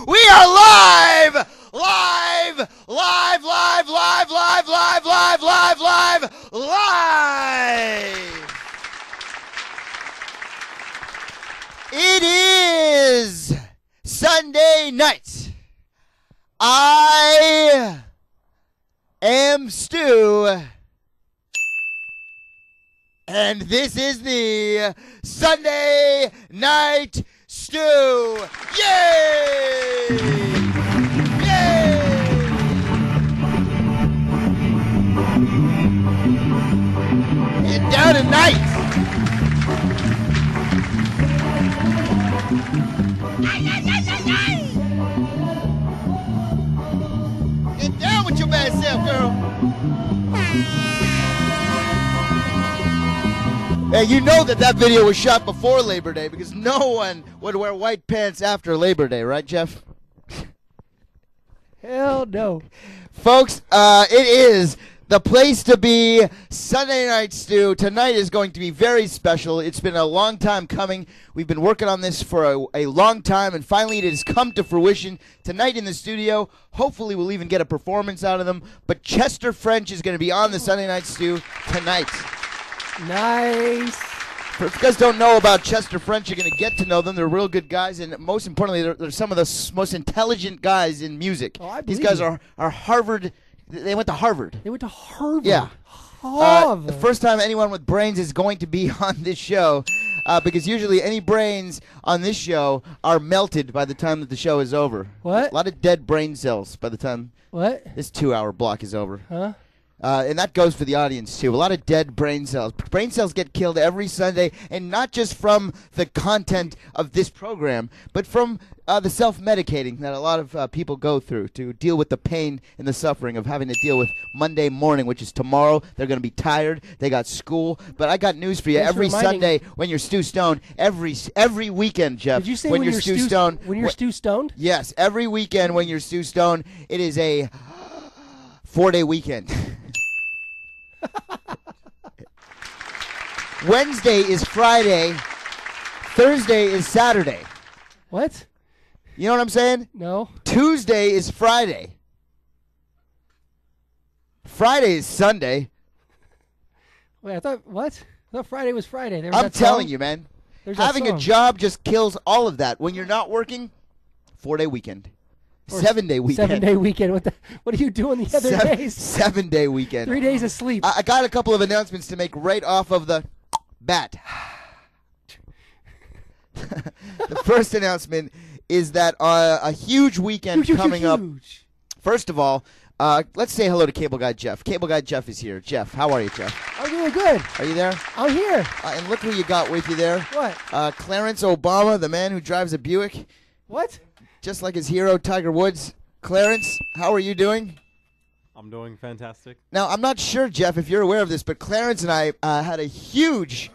We are live! Live! Live, live, live, live, live, live, live, live, live! It is Sunday night. I am Stu. And this is the Sunday Night Stu. Yay! Yay! And down tonight. Get down with your bad self, girl. Hey, you know that video was shot before Labor Day because no one would wear white pants after Labor Day, right, Jeff? Hell no. Folks, it is the place to be, Sunday Night Stu. Tonight is going to be very special. It's been a long time coming. We've been working on this for a long time, and finally it has come to fruition tonight in the studio. Hopefully we'll even get a performance out of them. But Chester French is going to be on the Sunday Night Stu tonight. Nice. If you guys don't know about Chester French, you're going to get to know them. They're real good guys, and most importantly, they're some of the most intelligent guys in music. Oh, I These believe guys you. are Harvard. They went to Harvard. They went to Harvard. Yeah. Harvard. The first time anyone with brains is going to be on this show, because usually any brains on this show are melted by the time that the show is over. What? A lot of dead brain cells by the time What? this 2-hour block is over. Huh? And that goes for the audience, too. A lot of dead brain cells. Brain cells get killed every Sunday, and not just from the content of this program, but from the self-medicating that a lot of people go through to deal with the pain and the suffering of having to deal with Monday morning, which is tomorrow. They're going to be tired. They got school. But I got news for you. Thanks for every reminding Sunday when you're Stu Stone, every weekend, Jeff. Did you say when you're Stu Stone? When you're Stu Stoned? Yes, every weekend when you're Stu Stone, it is a 4-day weekend. Wednesday is Friday. Thursday is Saturday. What? You know what I'm saying? No. Tuesday is Friday. Friday is Sunday. Wait, I thought, what? I thought Friday was Friday. There was I'm that telling song? you, man. There's that Having a song. job just kills all of that. When you're not working, 4-day weekend. Or 7-day weekend. 7-day weekend. What are you doing the other days? 7-day weekend. 3 days of sleep. I got a couple of announcements to make right off of the bat. The first announcement is that a huge weekend coming up. First of all, let's say hello to Cable Guy Jeff. Cable Guy Jeff is here. Jeff, how are you, Jeff? I'm doing good. Are you there? I'm here. And look who you got with you there. What? Clarence Obama, the man who drives a Buick. What? Just like his hero, Tiger Woods. Clarence, how are you doing? I'm doing fantastic. Now, I'm not sure, Jeff, if you're aware of this, but Clarence and I had a huge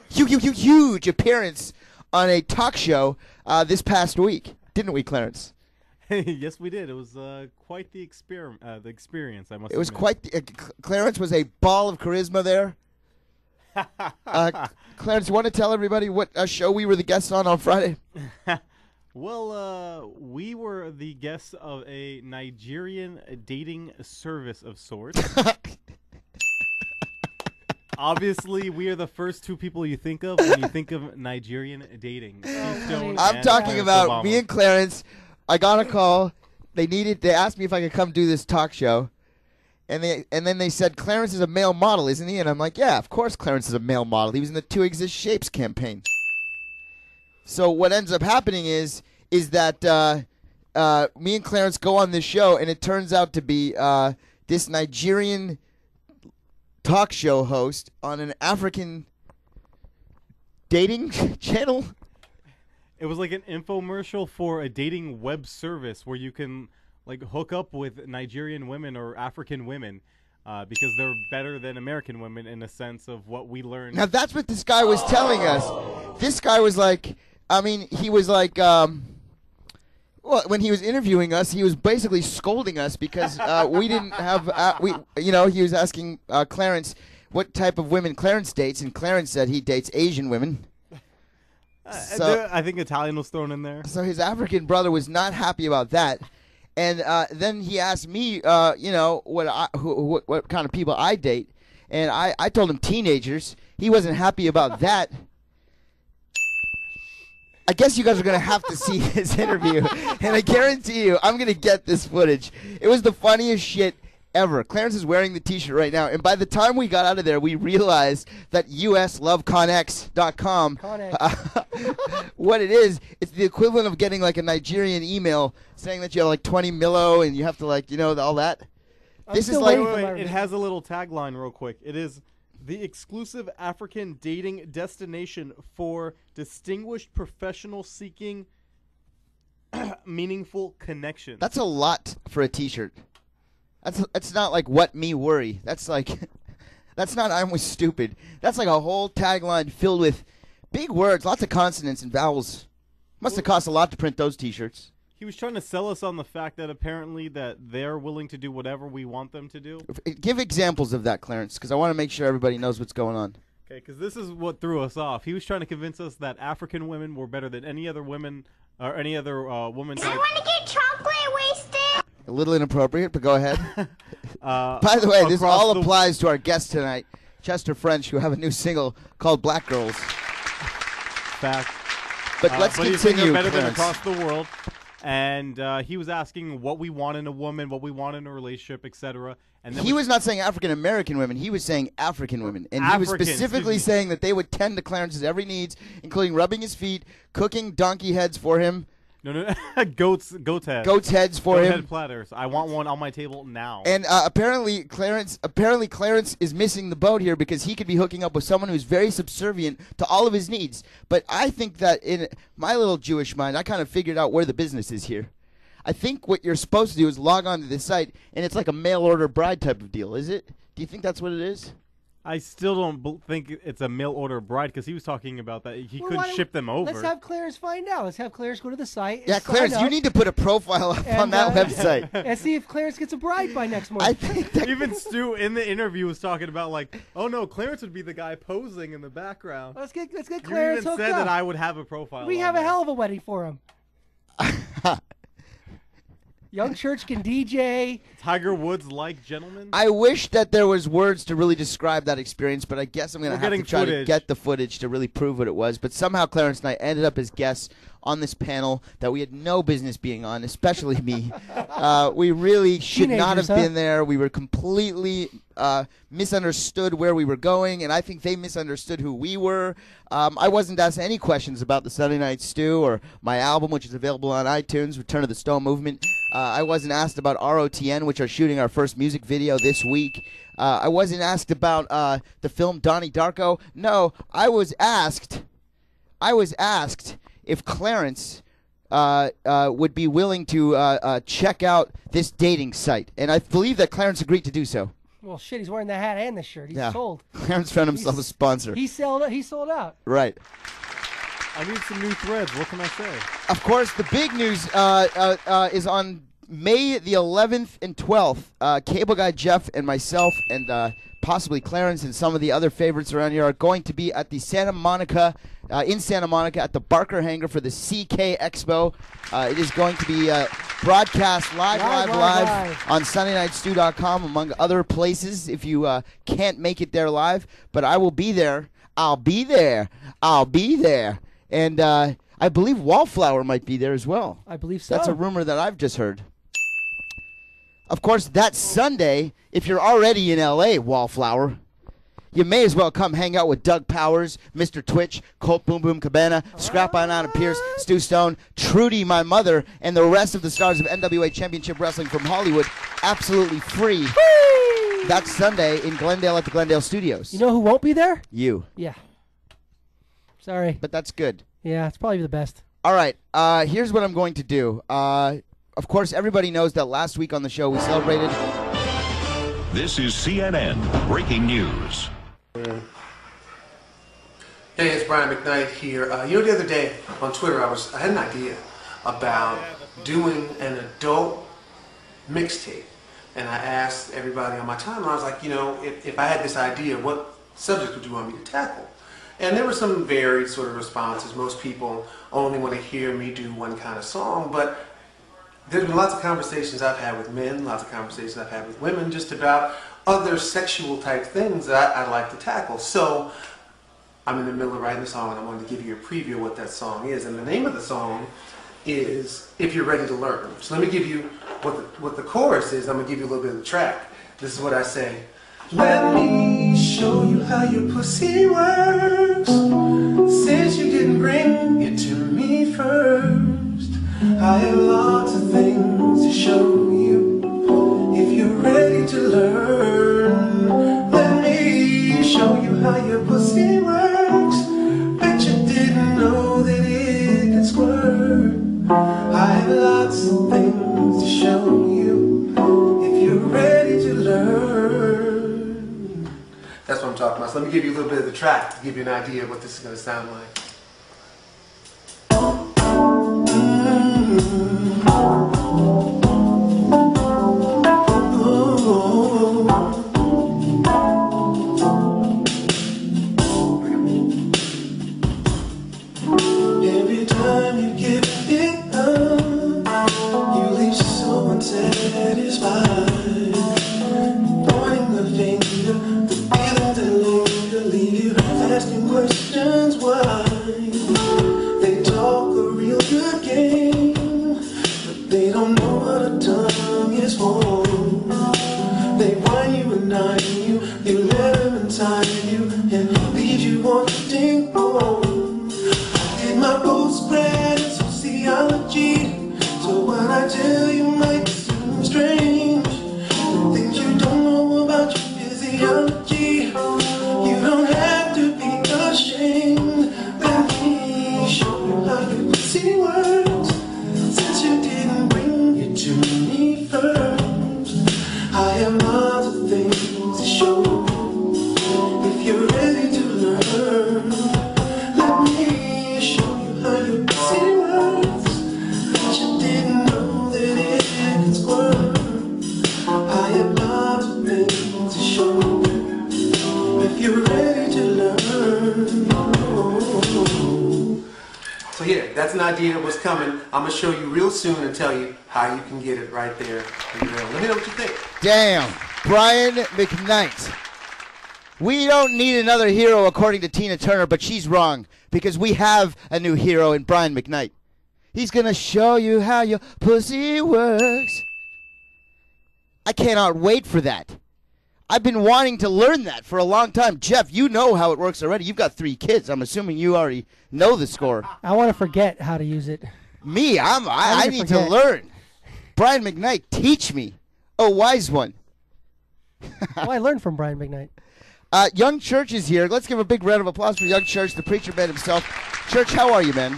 appearance on a talk show this past week. Didn't we, Clarence? Yes, we did. It was quite the experience. I must. It was admit. quite. Clarence was a ball of charisma there. Clarence, you want to tell everybody what show we were the guests on Friday? Well, we were the guests of a Nigerian dating service of sorts. Obviously, we are the first two people you think of when you think of Nigerian dating. Stu Stone I'm and talking Clarence about Obama. me and Clarence. I got a call. They asked me if I could come do this talk show. And then they said, Clarence is a male model, isn't he? And I'm like, yeah, of course Clarence is a male model. He was in the Two Exist Shapes campaign. So what ends up happening is that me and Clarence go on this show, and it turns out to be this Nigerian talk show host on an African dating channel. It was like an infomercial for a dating web service where you can like hook up with Nigerian women or African women because they're better than American women in a sense of what we learned. Now that's what this guy was telling us. This guy was like, I mean, he was like, well, when he was interviewing us, he was basically scolding us because we didn't have, he was asking Clarence what type of women Clarence dates, and Clarence said he dates Asian women. I think Italian was thrown in there. So his African brother was not happy about that, and then he asked me, what kind of people I date, and I told him teenagers. He wasn't happy about that. I guess you guys are going to have to see his interview, and I guarantee you I'm going to get this footage. It was the funniest shit ever. Clarence is wearing the T-shirt right now, and by the time we got out of there, we realized that usloveconx.com, what it is, it's the equivalent of getting like a Nigerian email saying that you have like 20 milo and you have to like, all that. This is like... Wait, it has a little tagline real quick. It is... the exclusive African dating destination for distinguished professionals seeking meaningful connections. That's a lot for a T-shirt. That's not like what me worry. That's like, that's not I'm with stupid. That's like a whole tagline filled with big words, lots of consonants and vowels. Must have cost a lot to print those T-shirts. He was trying to sell us on the fact that apparently that they're willing to do whatever we want them to do. Give examples of that, Clarence, because I want to make sure everybody knows what's going on. Okay, because this is what threw us off. He was trying to convince us that African women were better than any other women or any other woman type. I want to get chocolate wasted. A little inappropriate, but go ahead. By the way, this all applies to our guest tonight, Chester French, who have a new single called Black Girls. Fact. But let's but continue, he's better than Clarence. across the world. And he was asking what we want in a woman, what we want in a relationship, etc. And then he was not saying African American women. He was saying African women, and he was African, specifically saying that they would tend to Clarence's every needs, including rubbing his feet, cooking donkey heads for him. No, goat's heads. Goat's heads for Goat him. head platters. I want one on my table now. And apparently Clarence is missing the boat here because he could be hooking up with someone who's very subservient to all of his needs. But I think that in my little Jewish mind, I kind of figured out where the business is here. I think what you're supposed to do is log on to this site, and it's like a mail-order bride type of deal, is it? Do you think that's what it is? I still don't think it's a mail order bride because he was talking about that he couldn't ship them over. Let's have Clarence find out. Let's have Clarence go to the site. Yeah, Clarence, you need to put a profile up on that website. And see if Clarence gets a bride by next month. I think that Even Stu in the interview was talking about like, oh no, Clarence would be the guy posing in the background. Let's get You Clarence even hooked said up. that I would have a profile. We on have a there. hell of a wedding for him. Young Church can DJ. Tiger Woods like gentlemen. I wish that there was words to really describe that experience, but I guess I'm going to We're have to getting try to footage. get the footage to really prove what it was. But somehow Clarence and I ended up as guests on this panel that we had no business being on, especially me. We really should not have Teenagers, been there. We were completely misunderstood where we were going, and I think they misunderstood who we were. I wasn't asked any questions about the Sunday Nite Stu or my album, which is available on iTunes, Return of the Stone Movement. I wasn't asked about ROTN, which are shooting our first music video this week. I wasn't asked about the film Donnie Darko. No, I was asked if Clarence would be willing to check out this dating site, and I believe that Clarence agreed to do so. Well, shit, he's wearing the hat and the shirt. He's sold. Clarence found himself a sponsor. He sold out. Right. I need some new threads. What can I say? Of course, the big news is on May the 11th and 12th. Cable Guy Jeff and myself and possibly Clarence and some of the other favorites around here are going to be at the Santa Monica, in Santa Monica at the Barker Hangar for the CK Expo. It is going to be broadcast live on SundayNiteStu.com, among other places, if you can't make it there live. But I will be there. I'll be there. And I believe Wallflower might be there as well. I believe so. That's a rumor that I've just heard. Of course, that Sunday, if you're already in L.A., Wallflower, you may as well come hang out with Doug Powers, Mr. Twitch, Colt Cabana, Scrap on Out of Pierce, Stu Stone, Trudy, my mother, and the rest of the stars of NWA Championship Wrestling from Hollywood, absolutely free. That's Sunday in Glendale at the Glendale Studios. You know who won't be there? You. Yeah. Sorry. But that's good. Yeah, it's probably the best. All right. Here's what I'm going to do. Of course, everybody knows that last week on the show we celebrated. This is CNN Breaking News. Hey, it's Brian McKnight here. The other day on Twitter, I had an idea about doing an adult mixtape. And I asked everybody on my timeline, I was like, if I had this idea, what subject would you want me to tackle? And there were some varied sort of responses. Most people only want to hear me do one kind of song, but there's been lots of conversations I've had with men, lots of conversations I've had with women, just about other sexual type things that I'd like to tackle. So I'm in the middle of writing a song, and I wanted to give you a preview of what that song is. And the name of the song is If You're Ready to Learn. So let me give you what the chorus is. I'm going to give you a little bit of the track. This is what I say. Let me show you how your pussy works. Since you didn't bring it to me first, I have lots of things to show you. If you're ready to learn, let me show you how your pussy works. Bet you didn't know that it could squirt. I have lots of things to show you. If you're ready to learn. That's what I'm talking about. So let me give you a little bit of the track to give you an idea of what this is going to sound like. Every time you give it up, you leave so unsatisfied. Pointing the finger, the feelings that linger, leave you asking questions why. They talk a real good game, but they don't know what a tongue is for. They whine you and dine you, you let them untie you, and leave you wanting more. I did my postgrad in sociology, so what I tell you might seem strange. The things you don't know about your physiology, you don't have to be ashamed. Let me show you how your pussy works. Since you didn't bring it to me first, I have lots of things to show you. If you're ready to learn, let me show you how your pussy works. But you didn't know that it can squirt. I have lots of things to show you. If you're ready to learn. So yeah, that's an idea of what's coming. I'm going to show you real soon and tell you how you can get it right there. Let me know what you think. Damn, Brian McKnight. We don't need another hero according to Tina Turner, but she's wrong because we have a new hero in Brian McKnight. He's going to show you how your pussy works. I cannot wait for that. I've been wanting to learn that for a long time. Jeff, you know how it works already. You've got 3 kids. I'm assuming you already know the score. I want to forget how to use it. Me, I need to learn. Brian McKnight, teach me. Oh, wise one. Well, I learned from Brian McKnight. Young Church is here. Let's give a big round of applause for Young Church, the preacher man himself. Church, how are you, man?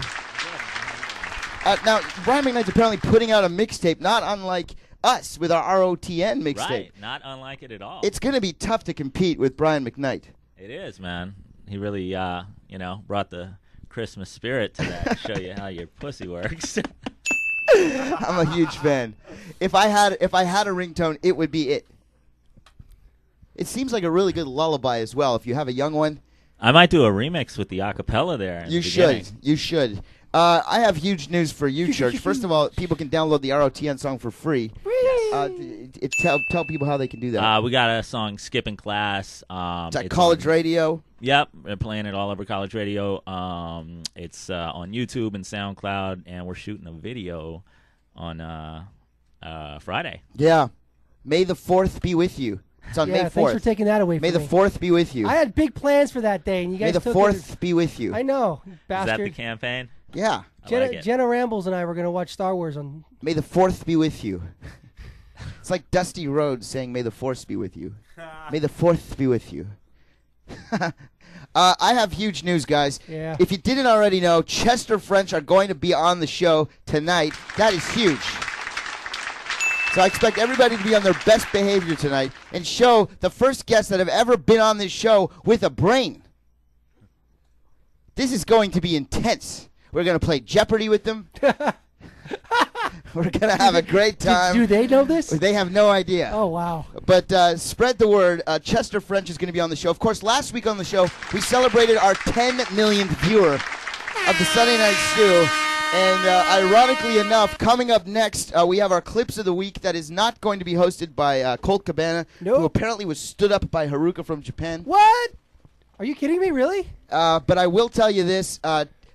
Now, Brian McKnight's apparently putting out a mixtape, not unlike us with our ROTN mixtape. Right, not unlike it at all. It's going to be tough to compete with Brian McKnight. It is, man. He really, brought the Christmas spirit to that. Show you how your pussy works. I'm a huge fan. If I had a ringtone, it would be it. It seems like a really good lullaby as well. If you have a young one, I might do a remix with the acapella there. You should. You should. I have huge news for you, Church. First of all, people can download the ROTN song for free. Tell people how they can do that. We got a song, Skipping Class. It's at college radio. Yep, we're playing it all over college radio. It's on YouTube and SoundCloud, and we're shooting a video on Friday. Yeah. May the 4th be with you. It's on May 4th. Thanks for taking that away from me. May the 4th be with you. I had big plans for that day, and you guys took it. May the 4th be with you. I know, bastard. Is that the campaign? Yeah. Jenna Rambles and I were going to watch Star Wars on... May the 4th be with you. It's like Dusty Rhodes saying, May the Force be with you. May the 4th be with you. I have huge news, guys. Yeah. If you didn't already know, Chester French are going to be on the show tonight. That is huge. So I expect everybody to be on their best behavior tonight and show the first guests that have ever been on this show with a brain. This is going to be intense. We're going to play Jeopardy with them. We're going to have a great time. Do they know this? They have no idea. Oh, wow. But spread the word. Chester French is going to be on the show. Of course, last week on the show, we celebrated our 10 millionth viewer of the Sunday Nite Stu. And ironically enough, coming up next, we have our Clips of the Week that is not going to be hosted by Colt Cabana, who apparently was stood up by Haruka from Japan. What? Are you kidding me, really? But I will tell you this.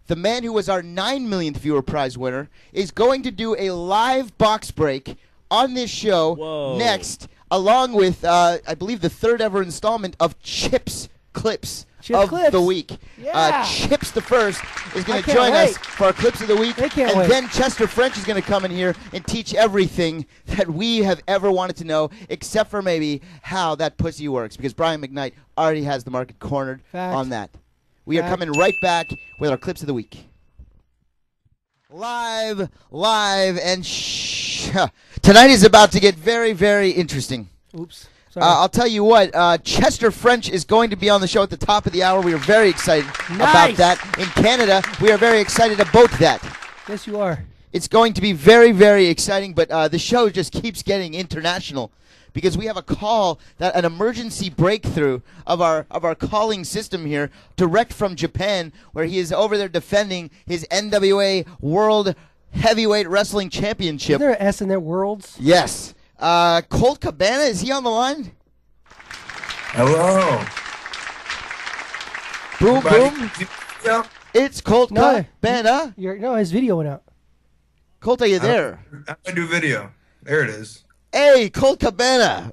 The man who was our 9 millionth viewer prize winner is going to do a live box break on this show next, along with, I believe, the 3rd ever installment of Chips Clips of the Week. Yeah. Chips the First is going to join us for our Clips of the Week. And then Chester French is going to come in here and teach everything that we have ever wanted to know, except for maybe how that pussy works, because Brian McKnight already has the market cornered on that. We are coming right back with our Clips of the Week. Live, and tonight is about to get very, very interesting. Oops. Sorry. I'll tell you what, Chester French is going to be on the show at the top of the hour. We are very excited about that. In Canada, we are very excited about that. Yes, you are. It's going to be very, very exciting, but the show just keeps getting international because we have a call, an emergency breakthrough of our calling system here, direct from Japan, where he is over there defending his NWA World Heavyweight Wrestling Championship. Is there an S in their worlds? Yes. Colt Cabana, is he on the line? Hello. Boom, boom. Yep. It's Colt Cabana. No, his video went out. Colt, are you there? I do video. There it is. Hey, Colt Cabana,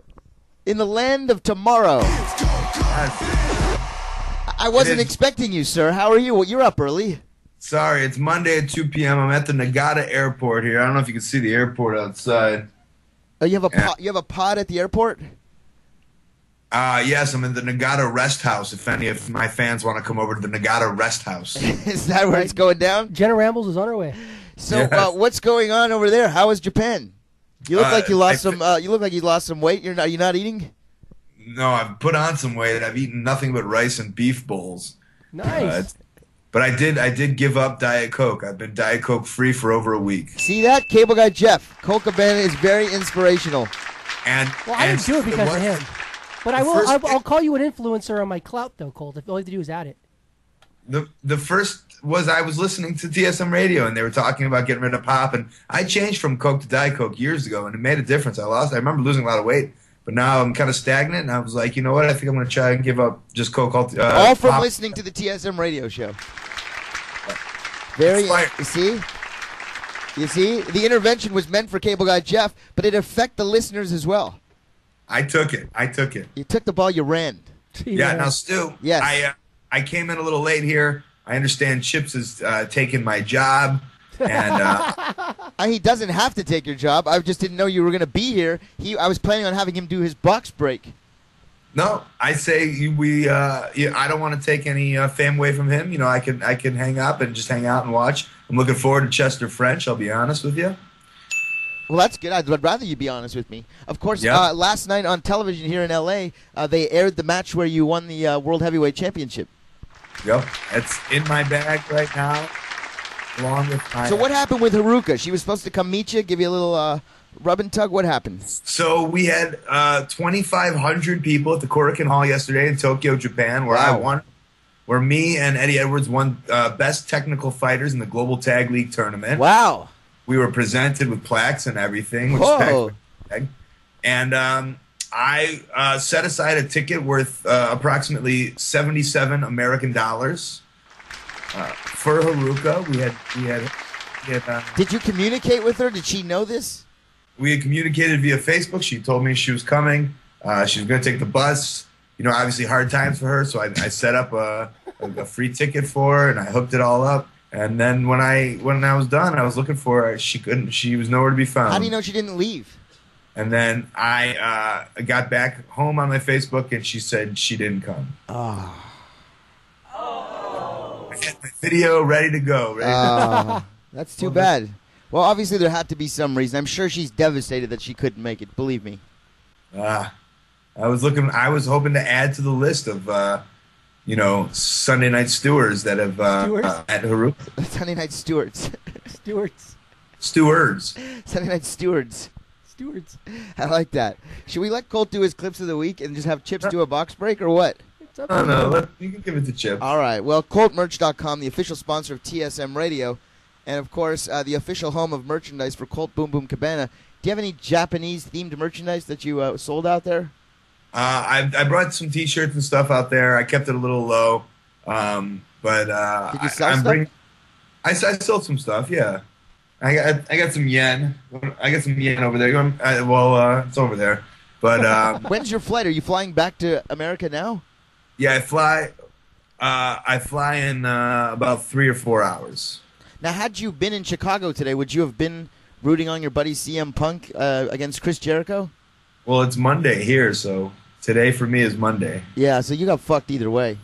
in the land of tomorrow. I wasn't expecting you, sir. How are you? Well, you're up early. Sorry, it's Monday at 2 p.m. I'm at the Nagata airport here. I don't know if you can see the airport outside. Oh, you have a pod at the airport? Yes, I'm in the Nagata Rest House. If any of my fans want to come over to the Nagata Rest House. Is that where it's going down? Jenna Rambles is on her way. So, what's going on over there? How is Japan? You look like you lost some. You look like you lost some weight. You're not eating. No, I've put on some weight. I've eaten nothing but rice and beef bowls. Nice. But I did give up Diet Coke. I've been Diet Coke free for over a week. See that? Cable Guy Jeff. Colt Cabana is very inspirational. I didn't do it because of him. But I'll call you an influencer on my clout, though, Colt. If all you have to do is add it. The first was I was listening to TSM radio, and they were talking about getting rid of pop, and I changed from Coke to Diet Coke years ago, and it made a difference. I remember losing a lot of weight, but now I'm kind of stagnant, and I was like, you know what? I think I'm going to try and give up just Coke. All from pop. Listening to the TSM radio show. Very, you see, the intervention was meant for Cable Guy Jeff, but it affected the listeners as well. I took it. You took the ball, you ran. Yeah. Now, Stu. Yes. I came in a little late here. I understand Chips has taken my job, and he doesn't have to take your job. I just didn't know you were going to be here. I was planning on having him do his box break. No, I say I don't want to take any fame away from him. You know, I can hang up and just hang out and watch. I'm looking forward to Chester French. I'll be honest with you. Well, that's good. I'd rather you be honest with me. Of course, last night on television here in L.A., they aired the match where you won the World Heavyweight Championship. Yep, it's in my bag right now, along with my. So what happened with Haruka? She was supposed to come meet you, give you a little rub and tug. What happened? So we had 2,500 people at the Korakuen Hall yesterday in Tokyo, Japan, where I won. Where me and Eddie Edwards won Best Technical Fighters in the Global Tag League Tournament. Wow. We were presented with plaques and everything. Which Whoa. is and I set aside a ticket worth approximately 77 American dollars for Haruka. We had Did you communicate with her? Did she know this? We had communicated via Facebook. She told me she was coming. She was going to take the bus. You know, obviously hard times for her, so I set up a free ticket for her, and I hooked it all up. And then when I was done, I was looking for her. She couldn't. She was nowhere to be found. How do you know she didn't leave? And then I got back home on my Facebook, and she said she didn't come. I had my video ready to go. That's too bad. Well, obviously there had to be some reason. I'm sure she's devastated that she couldn't make it. Believe me. I was hoping to add to the list of Sunday Night Stewards that have at Haruka. Sunday Night Stewards. Stewards. Sunday Night Stewards. I like that. Should we let Colt do his clips of the week and just have Chips do a box break or what? No, you can give it to Chips. All right. Well, ColtMerch.com, the official sponsor of TSM Radio, and of course the official home of merchandise for Colt Boom Boom Cabana. Do you have any Japanese-themed merchandise that you sold out there? I brought some T-shirts and stuff out there. I kept it a little low, but did you sell stuff? I sold some stuff. Yeah. I got some yen. I got some yen over there. It's over there. But when's your flight? Are you flying back to America now? Yeah, I fly. I fly in about 3 or 4 hours. Now, had you been in Chicago today, would you have been rooting on your buddy CM Punk against Chris Jericho? Well, it's Monday here, so today for me is Monday. Yeah, so you got fucked either way.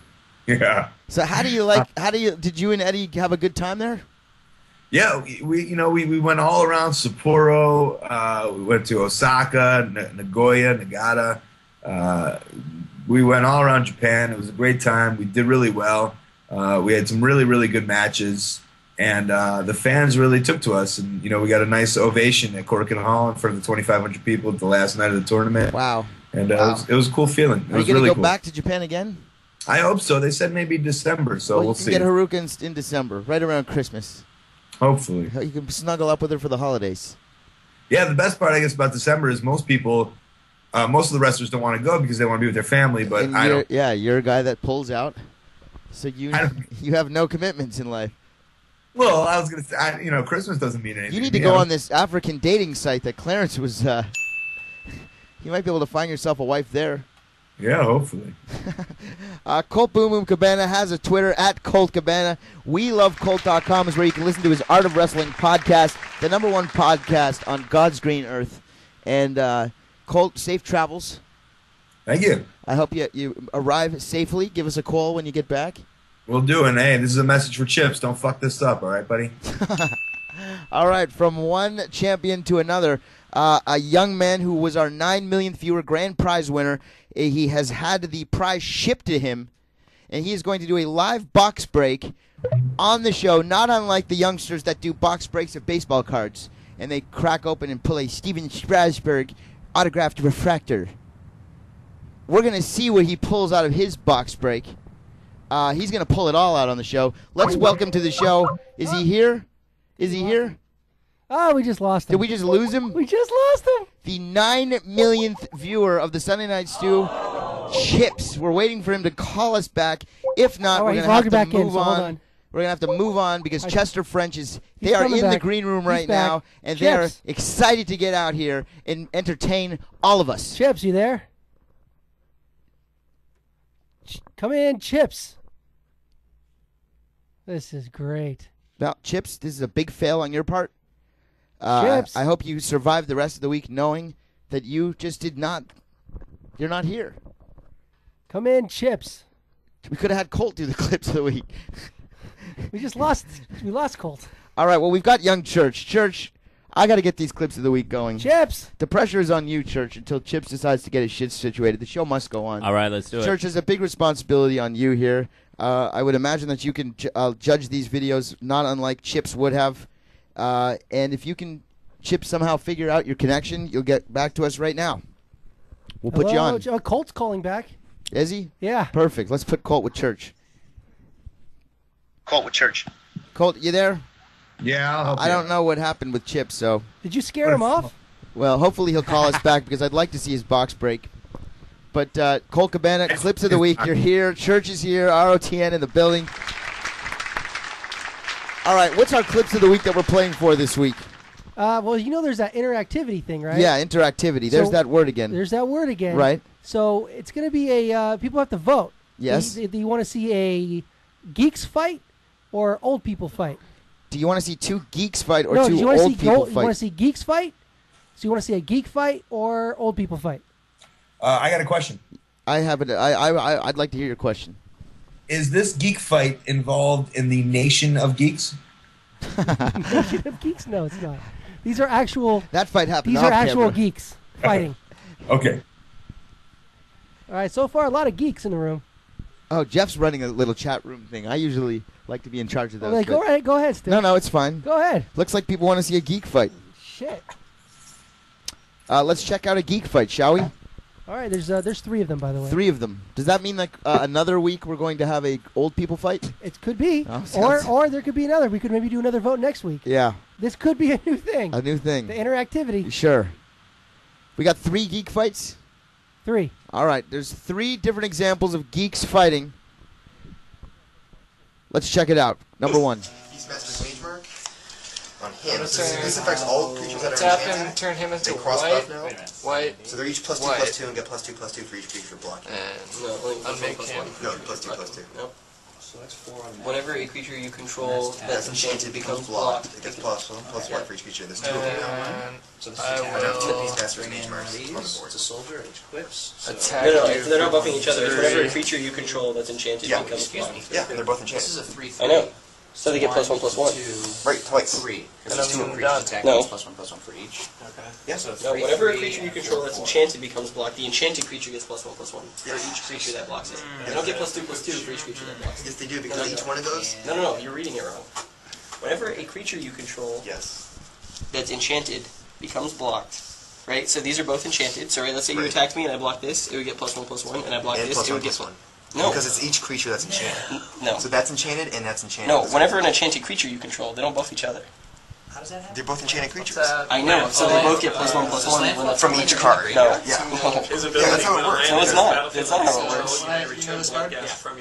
Yeah. So did you and Eddie have a good time there? Yeah, we went all around Sapporo. We went to Osaka, Nagoya, Nagata. We went all around Japan. It was a great time. We did really well. We had some really, really good matches. And the fans really took to us. And, we got a nice ovation at Korakuen Hall in front of the 2,500 people at the last night of the tournament. Wow. And it was a cool feeling. It Are you was going really to go cool. back to Japan again? I hope so. They said maybe December, so we'll see. You can get Haruka in December, right around Christmas. Hopefully. You can snuggle up with her for the holidays. Yeah, the best part, I guess, about December is most of the wrestlers don't want to go because they want to be with their family, but I don't. Yeah, you're a guy that pulls out, so you have no commitments in life. Well, I was going to say, Christmas doesn't mean anything. You need to go on this African dating site that Clarence was. You might be able to find yourself a wife there. Yeah, hopefully. Colt Boom Boom Cabana has a Twitter at Colt Cabana. WeLoveColt.com is where you can listen to his Art of Wrestling podcast, the #1 podcast on God's green earth. And Colt, safe travels. Thank you. I hope you arrive safely. Give us a call when you get back. We'll do. And hey, this is a message for Chips. Don't fuck this up, all right, buddy? All right, from one champion to another. A young man who was our 9 millionth viewer grand prize winner. He has had the prize shipped to him, and he is going to do a live box break on the show, not unlike the youngsters that do box breaks of baseball cards, and they crack open and pull a Steven Strasburg autographed refractor. We're going to see what he pulls out of his box break. He's going to pull it all out on the show. Let's welcome to the show. Is he here? Is he here? Oh, we just lost him. Did we just lose him? We just lost him. The 9 millionth viewer of the Sunday Night Stu, Chips. We're waiting for him to call us back. If not, we're going to have to move on. We're going to have to move on because Chester French they are in the green room right now, and they are excited to get out here and entertain all of us. Chips, you there? Come in, Chips. This is great. Now, Chips, this is a big fail on your part. Chips. I hope you survive the rest of the week knowing that you just you're not here. Come in, Chips. We could have had Colt do the clips of the week. We lost Colt. All right, well, we've got young Church. Church, I got to get these clips of the week going. Chips. The pressure is on you, Church, until Chips decides to get his shit situated. The show must go on. All right, let's do it. Church, there's a big responsibility on you here. I would imagine that you can judge these videos not unlike Chips would have. And if you can, Chips, somehow figure out your connection, you'll get back to us right now. We'll put you on. Colt's calling back. Is he? Yeah. Perfect. Let's put Colt with Church. Colt with Church. Colt, you there? Yeah, I'll help I don't know what happened with Chips, so. Did you scare him off? Well, hopefully he'll call us back because I'd like to see his box break. But Colt Cabana, clips of the week. You're here. Church is here. ROTN in the building. All right, what's our clips of the week that we're playing for this week? Well, you know there's that interactivity thing, right? Yeah, interactivity. There's that word again. There's that word again. Right. So it's going to be a people have to vote. Yes. Do you want to see a geeks fight or old people fight? Do you want to see two geeks fight or no, two do you want old to see people You fight? want to see geeks fight? So you want to see a geek fight or old people fight? I got a question. I'd like to hear your question. Is this geek fight involved in the Nation of Geeks? Nation of Geeks? No, it's not. These are actual. That fight happened. These are actual geeks fighting. Okay. All right. So far, a lot of geeks in the room. Oh, Jeff's running a little chat room thing. I usually like to be in charge of those. Go ahead, Stu. No, it's fine. Go ahead. Looks like people want to see a geek fight. Shit. Let's check out a geek fight, shall we? All right. There's 3 of them, by the way. 3 of them. Does that mean like another week we're going to have a old people fight? It could be. Oh, or there could be another. We could maybe do another vote next week. Yeah. This could be a new thing. A new thing. The interactivity. Sure. We got 3 geek fights? 3. All right. There's 3 different examples of geeks fighting. Let's check it out. Number 1. Beastmaster's mage mark on him. This affects all creatures that are enchanted. Turn him into they cross white. buff now. White. So they're each +2/+2 and get +2/+2 for each creature blocking. Unmake him. No, +2/+2. Nope. Whenever a creature you control that's enchanted becomes blocked, it gets +1/+1 for each creature. There's 2 of them now. So I have 2 Beastmaster's mage marks on the board. It's a soldier and equips. No, they're not buffing each other. It's whenever a creature you control that's enchanted becomes blocked. Yeah, and they're both enchanted. This is a 3/3. I know. So they get +1/+1. Right, twice. 3. Because there's 2 of them. No. +1/+1 for each. Okay. Yeah. So No, whenever a creature you control that's enchanted becomes blocked, the enchanted creature gets +1/+1 for each creature that blocks it. They don't get +2/+2 for each creature that blocks it. Yes, they do, because each one of those. No, you're reading it wrong. Whenever a creature you control that's enchanted becomes blocked, right? So these are both enchanted. So let's say you attacked me and I blocked this, it would get +1/+1, and I blocked this, it would get +1/+1. No. Because it's each creature that's enchanted. No. So that's enchanted and that's enchanted. No, whenever an enchanted creature you control, they don't buff each other. How does that happen? They're both enchanted creatures. I know, so they both get +1/+1 from each card. No. Yeah. That's how it works. No, it's not. That's not how it works.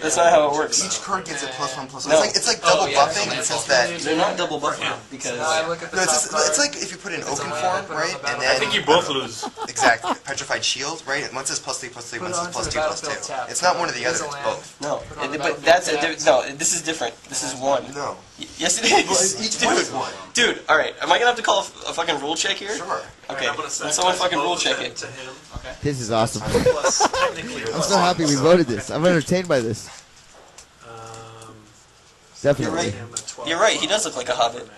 That's not how it works. Each card gets a +1/+1. No. It's like double buffing in the sense that they're not double buffing because it's like if you put in oaken form, right? And then I think you both lose. Exactly. Petrified shield, right? And once it's +3/+3, once it's +2/+2. It's not one or the other. It's both. No, but that's no. This is different. This is one. No. Yes, it is. Each one is one. Dude, all right. Am I gonna have to call a fucking rule check here? Sure. Okay. Then someone fucking rule check it. Okay. This is awesome. I'm so happy we voted this. I'm entertained by this. Definitely. You're right. He does look like a hobbit.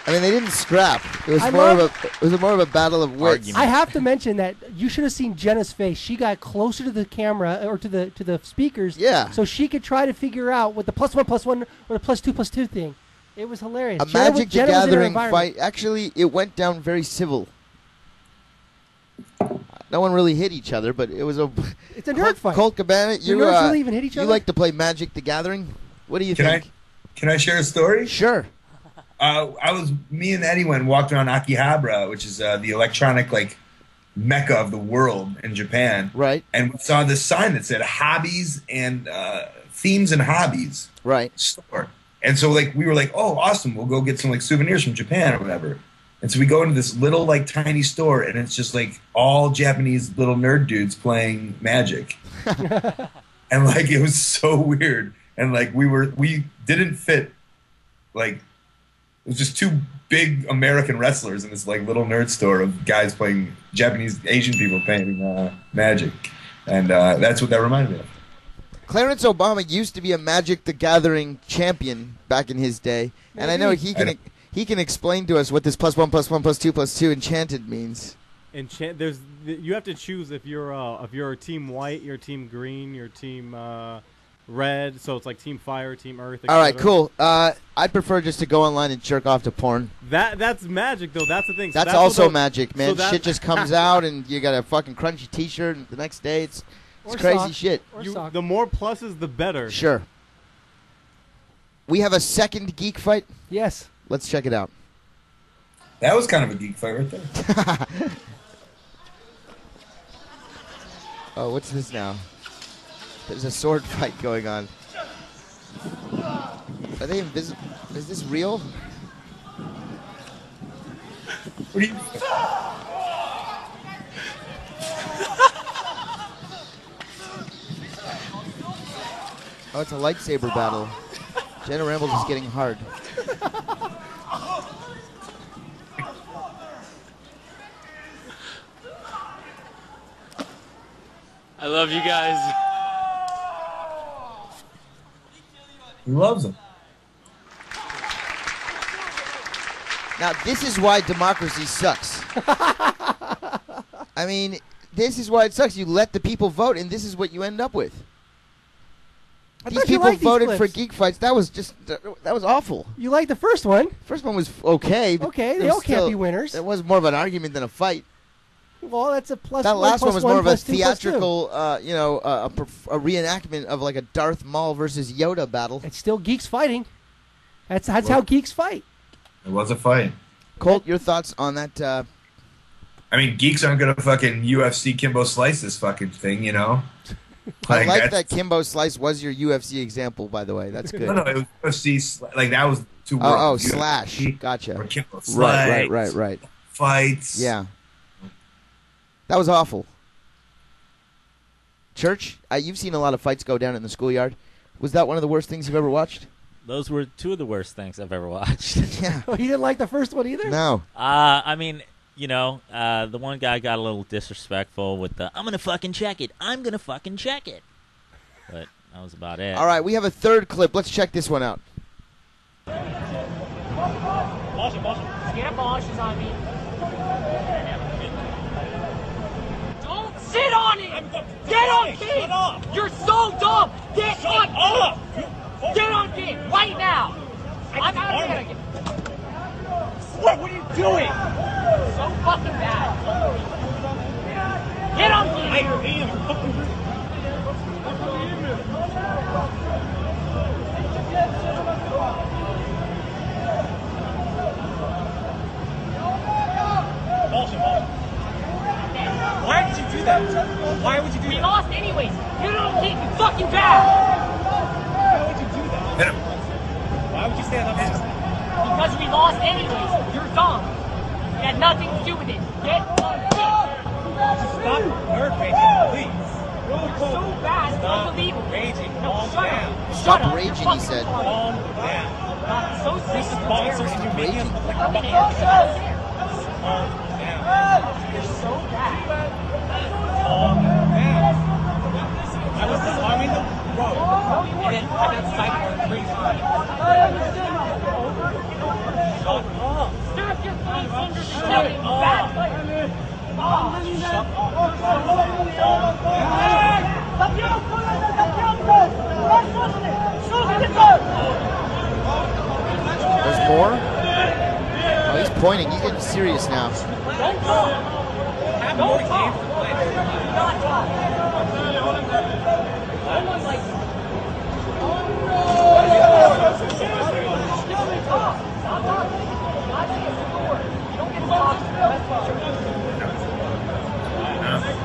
I mean, they didn't scrap. It was more of a battle of wits. I have to mention that you should have seen Jenna's face. She got closer to the camera or to the speakers. Yeah. So she could try to figure out with the +1/+1 or the +2/+2 thing. It was hilarious. A Magic the Gathering fight. Actually, it went down very civil. No one really hit each other, but it was a. It's a nerd fight. Colt Cabana, Do nerds really even hit each other? You like to play Magic the Gathering? What do you think? Can I share a story? Sure. Me and Eddie walked around Akihabara, which is the electronic mecca of the world in Japan. Right. And we saw this sign that said hobbies and themes and hobbies. Right. Store. And so we were like, oh, awesome, we'll go get some souvenirs from Japan or whatever. And so we go into this little tiny store, and it's just all Japanese little nerd dudes playing Magic. And it was so weird. And we didn't fit it was just 2 big American wrestlers in this little nerd store of guys playing Japanese Asian people playing Magic. And that's what that reminded me of. Clarence Obama used to be a Magic the Gathering champion back in his day, and I know he He can explain to us what this +1 +1 +2 +2 enchanted means. You have to choose if you're team white, your team green, your team red. So it's like team fire, team earth. All right, cool. I'd prefer just to go online and jerk off to porn. That's magic, though. That's the thing. So that's also magic, man. Shit just comes out, and you got a fucking crunchy T-shirt, and the next day it's crazy shit. The more pluses, the better. Sure. We have a second geek fight. Yes. Let's check it out. That was kind of a geek fight right there. Oh, what's this now? There's a sword fight going on. Are they invisible? Is this real? What are you? Oh, it's a lightsaber battle. Jenna Rambles is getting hard. I love you guys. He loves them. Now, this is why democracy sucks. I mean, this is why it sucks. You let the people vote, and this is what you end up with. These people voted for geek fights. That was awful. You liked the first one? First one was okay. But okay, they all can't be winners. It was more of an argument than a fight. Well, that's a plus. That last one was more of a 2 theatrical, a reenactment of like a Darth Maul versus Yoda battle. It's still geeks fighting. That's how geeks fight. It was a fight. Colt, your thoughts on that? I mean, geeks aren't gonna fucking UFC Kimbo Slice this fucking thing, you know. I like that Kimbo Slice was your UFC example, by the way. That's good. No, it was UFC. Like that was two words. Oh, Slash. Gotcha. Or Kimbo Slice. Right. Fights. Yeah. That was awful. Church, you've seen a lot of fights go down in the schoolyard. Was that one of the worst things you've ever watched? Those were two of the worst things I've ever watched. Yeah. Oh, you didn't like the first one either? No. I mean, the one guy got a little disrespectful with the, I'm going to fucking check it. I'm going to fucking check it. But that was about it. All right, we have a third clip. Let's check this one out. Get Bosch on me. Don't sit on it! Get on feet! You're so dumb! Get on feet! Get on feet right now! I'm out of here. What are you doing? So fucking bad. Get on feet! I am. Why did you do that? Why would you do that? We lost anyways. You don't keep me fucking bad. Why would you do that? Hit him. Why would you stand up and because we lost anyways. You're dumb. You had nothing to do with it. Get on feet. Stop nerve raging, please. You're so bad. Stop unbelievable. raging. No, Calm shut down. up. Stop Shut up. raging, he said. Calm down. I'm so sick This of sponsor and you're making him like a Calm calm down. You're so bad. Calm down. I was disarming the road. And then I got sideborne 3 times. Shut up. Snap your three fingers and tell me you bad player. Shut There's more? Oh, he's pointing. He's getting serious now. Don't talk. Have more games to play. Not talk. No one's like... Stop talking. Not say a single word. You don't get to talk to the best player.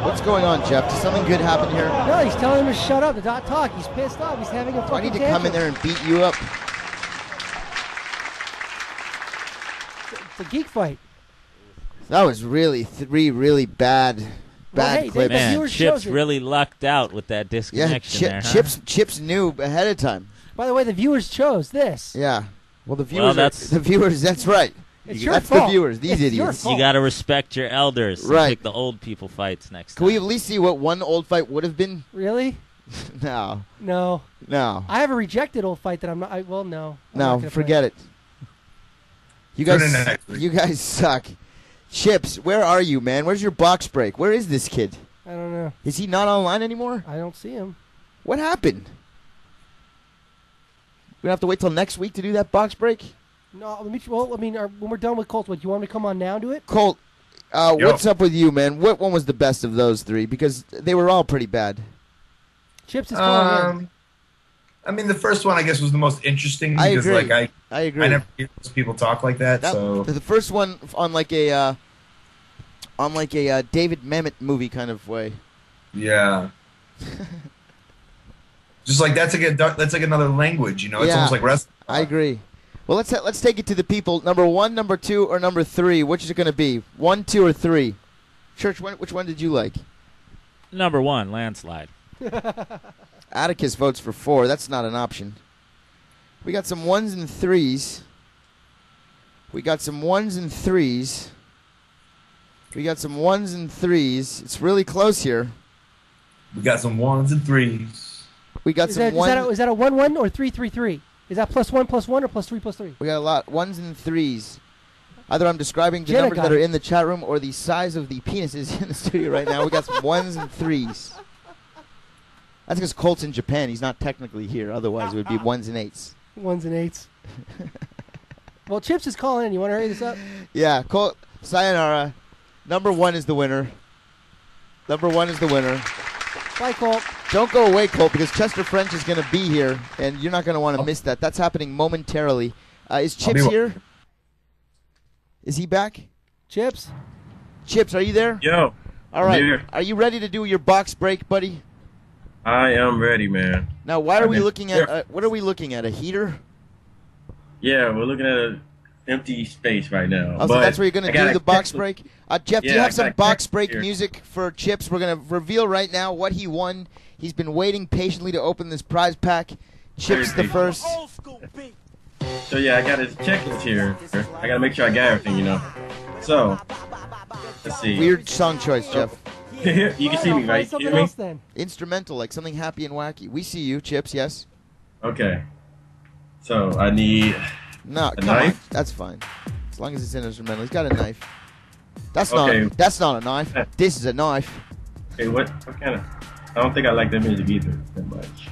What's going on, Jeff? Does something good happen here? No, he's telling him to shut up, to not talk. He's pissed off. He's having a Do I fucking need to come in there and beat you up? It's a geek fight. That was really 3 really bad hey, clips. Man, Chips really lucked out with that disconnection there. Huh? Chips knew ahead of time. By the way, the viewers chose this. Yeah. Well, the viewers. That's right. It's your That's fault. the viewers. These It's idiots. your fault. You got to respect your elders. Right. Pick the old people fights next Can time. we at least see what one old fight would have been? Really? No. No. I have a rejected old fight that I'm not. No. I'm not No, gonna forget play. it. You guys suck. Chips, where are you, man? Where's your box break? Where is this kid? I don't know. Is he not online anymore? I don't see him. What happened? We have to wait till next week to do that box break? No, when we're done with Colt, what, you want me to come on now and do it? Colt, what's up with you, man? What one was the best of those three? Because they were all pretty bad. Chips is calling in. I mean, the first one, I guess, was the most interesting. Because, I agree. Like, I agree. I never hear those people talk like that. So the first one on like a David Mamet movie kind of way. Yeah. Just like that's like another language, you know. It's almost like wrestling. I agree. Well, let's take it to the people. Number 1, number 2, or number 3. Which is it going to be? 1, 2, or 3? Church, which one did you like? Number 1, landslide. Atticus votes for 4. That's not an option. We got some 1s and 3s. We got some 1s and 3s. We got some 1s and 3s. It's really close here. We got some 1s and 3s. We got some 1s. Is that a 1-1 or 3-3-3? Is that +1 +1 or +3 +3? We got a lot 1s and 3s. Either I'm describing the numbers that are in the chat room or the size of the penises in the studio right now. We got some 1s and 3s. That's because Colt's in Japan. He's not technically here. Otherwise, it would be 1s and 8s. 1s and 8s. Well, Chips is calling in. You want to hurry this up? Yeah, Colt, sayonara. Number 1 is the winner. Number 1 is the winner. Bye, Colt. Don't go away, Colt, because Chester French is going to be here, and you're not going to want to miss that. That's happening momentarily. Is Chips here? Is he back? Chips? Chips, are you there? Yo. All right. Here. Are you ready to do your box break, buddy? I am ready, man. Now, why are we looking at? What are we looking at? A heater? Yeah, we're looking at an empty space right now. Oh, so that's where you're going to do the box break? Jeff, do you have some box break here. music for Chips? We're going to reveal right now what he won. He's been waiting patiently to open this prize pack. Chips the first. So, yeah, I got his checklist here. I got to make sure I got everything, you know. So, let's see. Weird song choice, Jeff. You can see me, right? Something else, then. Instrumental, like something happy and wacky. We see you, Chips, yes? Okay. So, I need a knife? On. That's fine. As long as it's an instrumental. He's got a knife. That's not a knife. This is a knife. Okay, what kind of... I don't think I like that music either that much.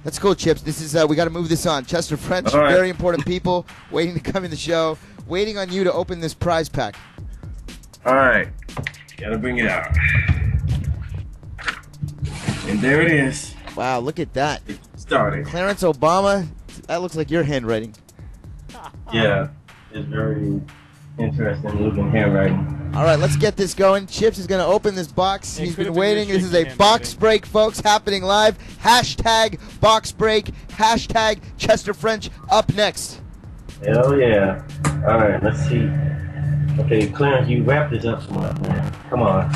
That's cool, Chips. This is we got to move this on. Chester French, right. Very important people, waiting to come in the show, waiting on you to open this prize pack. All right, gotta bring it out, and there it is. Wow, look at that. Started. Clarence Obama. That looks like your handwriting. Yeah, it's very interesting looking handwriting. All right, let's get this going. Chips is going to open this box. He's been waiting. This is a box break, folks, happening live. Hashtag box break. Hashtag Chester French up next. Hell yeah. All right, let's see. Okay, Clarence, you wrap this up some more, man. Come on.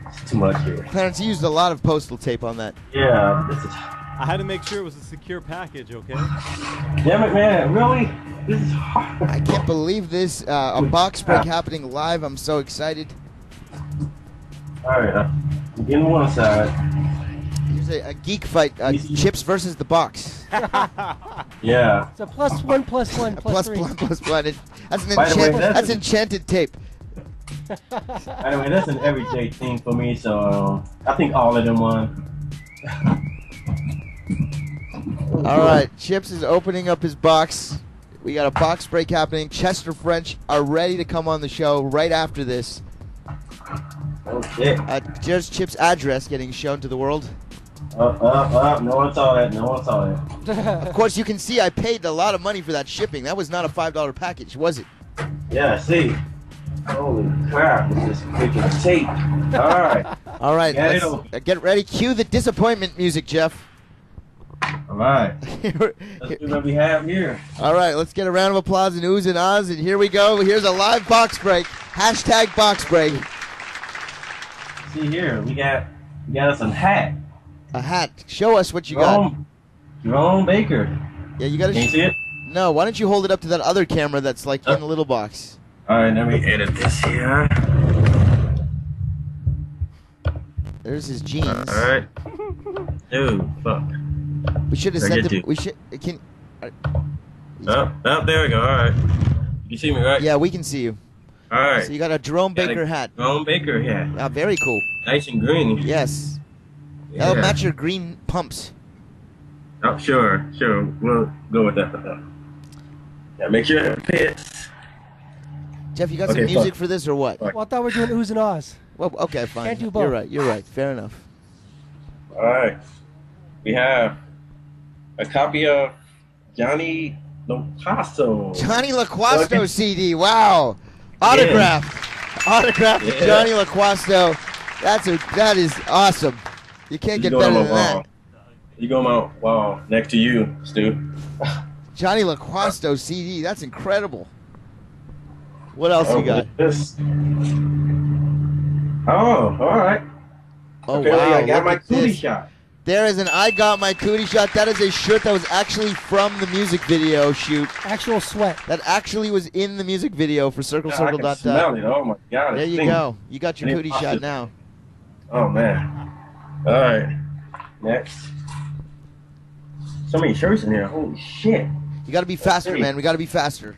It's too much here. Clarence, you used a lot of postal tape on that. Yeah, this is... I had to make sure it was a secure package, okay? Damn it, man. Really? This is hard. I can't believe this. A box break happening live. I'm so excited. All right. I'm getting one side. Here's a geek fight. Chips versus the box. Yeah. It's a +1 +1 +3. +1. That's enchanted tape. Anyway, that's an everyday thing for me, so I think all of them won. All right, Chips is opening up his box. We got a box break happening. Chester French are ready to come on the show right after this. Okay. There's Chip's address getting shown to the world. No one saw that. No one saw that. Of course, you can see I paid a lot of money for that shipping. That was not a $5 package, was it? Yeah, see. Holy crap, this is freaking tape. All right. All right, let's get ready. Cue the disappointment music, Jeff. All right. Let's see what we have here. All right, let's get a round of applause and oohs and ahs, and here we go. Here's a live box break. Hashtag box break. See here, we got us a hat. A hat. Show us what you got. Jerome Baker. Yeah, you got to. Can you see it? No, why don't you hold it up to that other camera that's like in the little box? All right, let me edit this here. There's his jeans. All right. Dude, fuck. We should have sent him. We should. Can. Oh, there we go. All right. You see me, right? Yeah, we can see you. All right. So you got a Jerome Baker hat. Jerome Baker hat. Ah, very cool. Nice and green. Yes. Yeah. That'll match your green pumps. Oh, sure. We'll go with that. Yeah, make sure it fits. Jeff, you got some music for this or what? Well, I thought we were doing oohs and ahs. Well, okay, fine. Can't do both. You're right. Fair enough. All right. We have a copy of Johnny LaQuasto. Johnny LaQuasto CD. Wow. Autograph. Autograph to Johnny LaQuasto. That is awesome. You can't get better than that. You go on my wall next to you, Stu. Johnny LaQuasto CD. That's incredible. What else you got? Oh, all right. Oh, Apparently wow. I got Look my at cootie this. shot. There is an I Got My Cootie Shot. That is a shirt that was actually from the music video shoot. Actual sweat. That actually was in the music video for Circle Yeah, Circle. I can smell it. Oh, my God. There you go. You got your cootie shot now. Oh, man. All right. Next. So many shirts in here. Holy shit. You got to be faster, man. We got to be faster.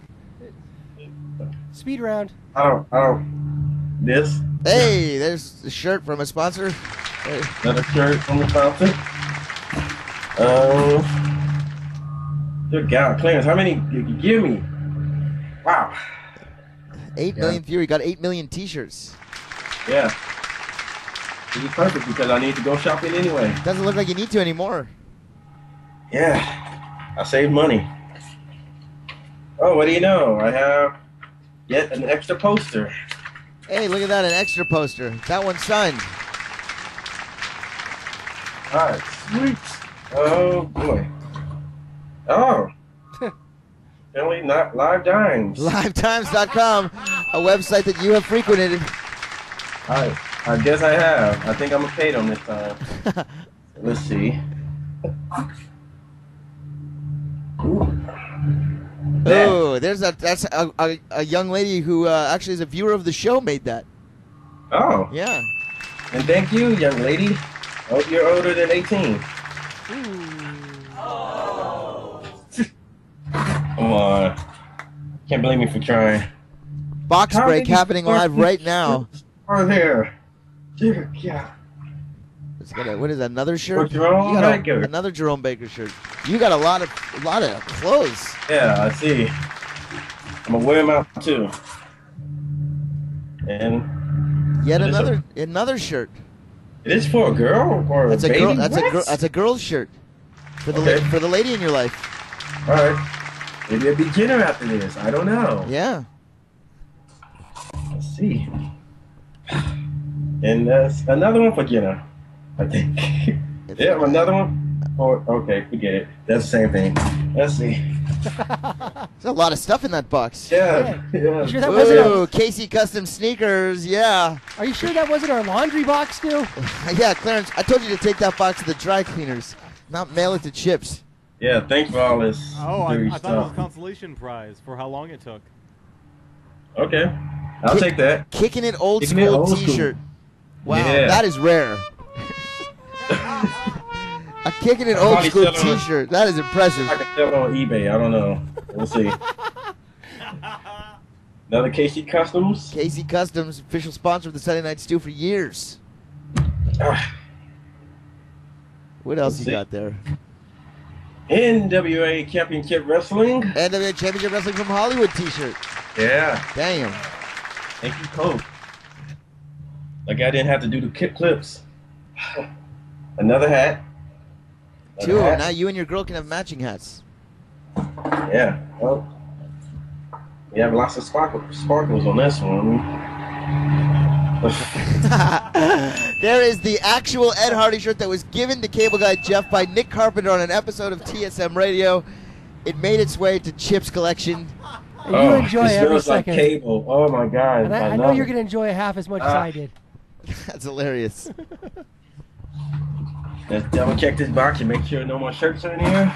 Speed round. I don't. This. Hey, there's the shirt from a sponsor. Hey. Another shirt from the sponsor. Good God, Clarence, how many did you give me? Wow. 8 million views. You got 8 million T-shirts. Yeah. This is perfect because I need to go shopping anyway. Doesn't look like you need to anymore. Yeah. I saved money. Oh, what do you know? I have yet an extra poster. Hey, look at that, an extra poster. That one's signed. All right, sweet. Oh, boy. Oh. Really not Live Dimes. LiveTimes.com, a website that you have frequented. I guess I have. I think I'm gonna pay them this time. Let's see. Oh, that's a young lady who actually is a viewer of the show made that. Oh. Yeah. And thank you, young lady. Hope you're older than 18. Come on. Can't blame me for trying. Box break happening live right now. Are there? Dear God. What is that, another shirt? Jerome Baker. Another Jerome Baker shirt. You got a lot of clothes. Yeah, I see. I'm gonna wear them out too. And yet another shirt. It is for a girl or that's a baby? Girl. That's a girl's shirt for the for the lady in your life. All right. Maybe a beginner after this. I don't know. Yeah. Let's see. And another one for beginner, I think. Yeah, another one. Oh, okay, forget it. That's the same thing. Let's see. There's a lot of stuff in that box. Yeah. You sure that wasn't Ooh, Casey Custom Sneakers, yeah. Are you sure that wasn't our laundry box, Stu? Yeah, Clarence, I told you to take that box to the dry cleaners, not mail it to Chips. Yeah, thanks for all this. Oh, I thought it was a consolation prize for how long it took. Okay, I'll take that. Kicking it old school T-shirt. Wow, yeah. That is rare. A kicking it old school T-shirt. That is impressive. I can sell it on eBay. I don't know. We'll see. Another Casey Customs. Casey Customs, official sponsor of the Sunday Nite Stu for years. What else you got there? NWA Championship Wrestling. NWA Championship Wrestling from Hollywood T-shirt. Yeah. Damn. Thank you, Colt. Like I didn't have to do the kick clips. Another hat. Two. Now you and your girl can have matching hats. Yeah. Well, we have lots of sparkles on this one. There is the actual Ed Hardy shirt that was given to Cable Guy Jeff by Nick Carpenter on an episode of TSM Radio. It made its way to Chip's collection. And you enjoy every second. Like cable. Oh my God! And I know you're gonna enjoy it half as much as I did. That's hilarious. Let's double check this box and make sure no more shirts are in here.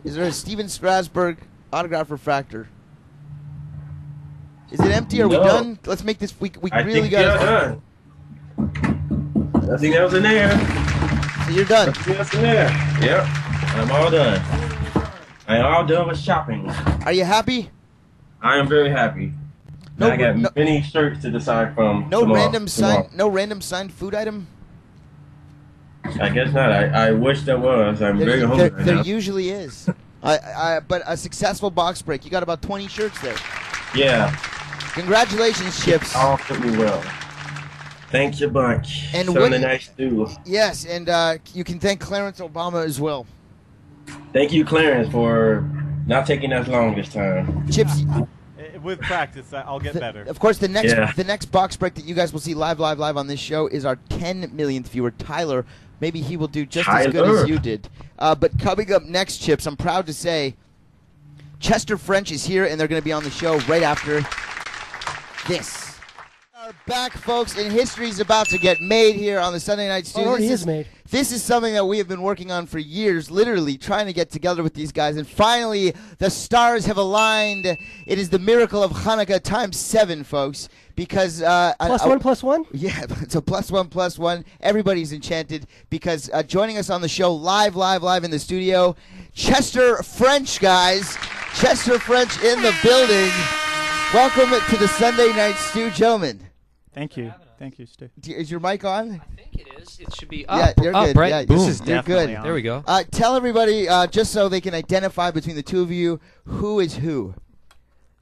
Is there a Steven Strasberg autograph refractor? Is it empty? Are we done? Let's make this. We really got done. Nothing else in there. So you're done. Nothing else in there. Yep. I'm all done. I'm all done with shopping. Are you happy? I am very happy. No, I got many shirts to decide from. No random signed food item. I guess not. I wish there was. I'm very hungry right There now. usually is. But a successful box break. You got about 20 shirts there. Yeah. Congratulations, Chips. All fit me well. Thanks a bunch. And Sunday Nite Stu. Yes, and you can thank Clarence Obama as well. Thank you, Clarence, for not taking as long this time. Chips. With practice, I'll get better. Of course, the next box break that you guys will see live on this show is our 10 millionth viewer, Tyler. Maybe he will do just as good as you did. But coming up next, Chips, I'm proud to say, Chester French is here, and they're going to be on the show right after this. We're back, folks, and history is about to get made here on the Sunday Nite Stu. It already is made. This is something that we have been working on for years, literally trying to get together with these guys, and finally the stars have aligned. It is the miracle of Hanukkah times 7, folks, because plus one? Yeah, so +1+1. Everybody's enchanted because joining us on the show live in the studio, Chester French, guys. Chester French in the building. Welcome to the Sunday Nite Stu, gentlemen. Thank you. Thank you, Stu. Is your mic on? I think it is. It should be up. Yeah, you're good. Right? Yeah, Boom. This is you're definitely good. on. There we go. Tell everybody, just so they can identify between the two of you, who is who.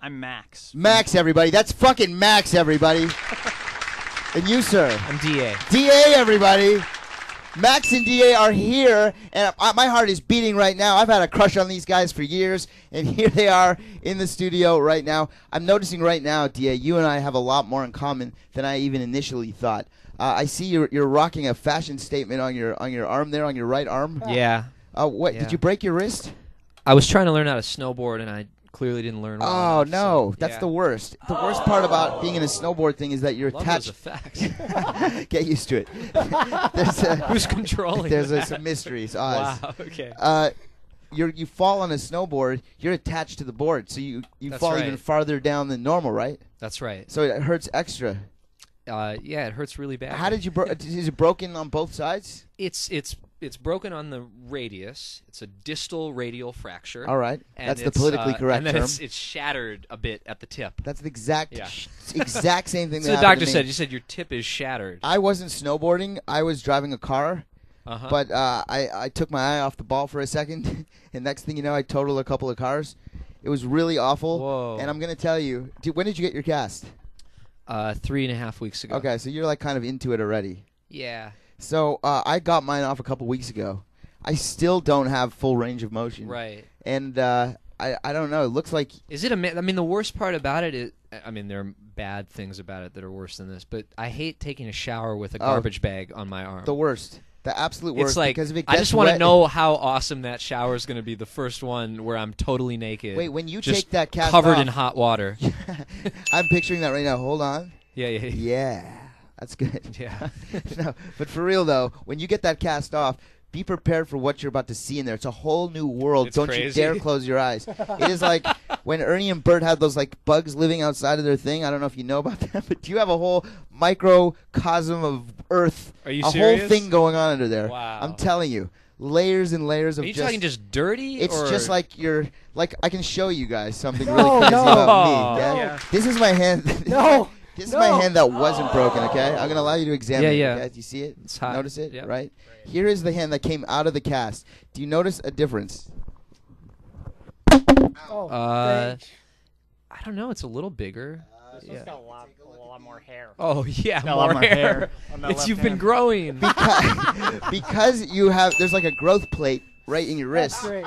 I'm Max. Max, everybody. That's fucking Max, everybody. And you, sir? I'm DA. DA, everybody. Max and DA are here, and my heart is beating right now. I've had a crush on these guys for years, and here they are in the studio right now. I'm noticing right now, DA, you and I have a lot more in common than I even initially thought. I see you're rocking a fashion statement on your arm there, on your right arm. Yeah. What? Yeah. Did you break your wrist? I was trying to learn how to snowboard, and I clearly didn't learn well Oh, enough, no. so, That's yeah. the worst. The worst part about being in a snowboard thing is that you're Love attached. those effects. Get used to it. Who's controlling There's that? some mysteries. Oz. Wow, okay. You fall on a snowboard, you're attached to the board, so you That's fall right. even farther down than normal, right? That's right. So it hurts extra. Yeah, it hurts really bad. How did you is it broken on both sides? It's broken on the radius. It's a distal radial fracture. All right. And That's the politically correct and then term. it's shattered a bit at the tip. That's the exact Yeah. exact same thing So that the happened doctor to said, me. you said your tip is shattered. I wasn't snowboarding. I was driving a car. Uh-huh. But I took my eye off the ball for a second, and next thing you know, I totaled a couple of cars. It was really awful. Whoa. And I'm going to tell you, when did you get your cast? 3.5 weeks ago. Okay, so you're like kind of into it already. Yeah. So I got mine off a couple weeks ago. I still don't have full range of motion. Right. And I don't know. It looks like... Is it I mean, the worst part about it is... I mean, there are bad things about it that are worse than this, but I hate taking a shower with a garbage bag on my arm. The worst. The absolute worst. It's like, because if it I gets just want to wet- know how awesome that shower is going to be, the first one where I'm totally naked. Wait, when you just take that cast covered off- in hot water. I'm picturing that right now. Hold on. Yeah. Yeah. That's good. Yeah. No, but for real, though, when you get that cast off, be prepared for what you're about to see in there. It's a whole new world. It's Don't crazy. you dare close your eyes. It is like when Ernie and Bert had those like bugs living outside of their thing. I don't know if you know about that, but you have a whole microcosm of Earth. Are you a serious? whole thing going on under there. Wow. I'm telling you. Layers and layers of Are you talking just dirty? It's or? just like you're like I can show you guys something No, really crazy no. about me. No. Yeah? This is my hand. No. This is my hand that wasn't broken, okay? I'm going to allow you to examine it. Yeah. Okay? Do you see it? It's hot. Notice it? Yep. Right? Here is the hand that came out of the cast. Do you notice a difference? Oh, I don't know. It's a little bigger. This one's got a lot more hair. Oh yeah, Got a lot more hair on that It's left you've been hand. growing. Because you have, there's like a growth plate right in your wrist. That's great.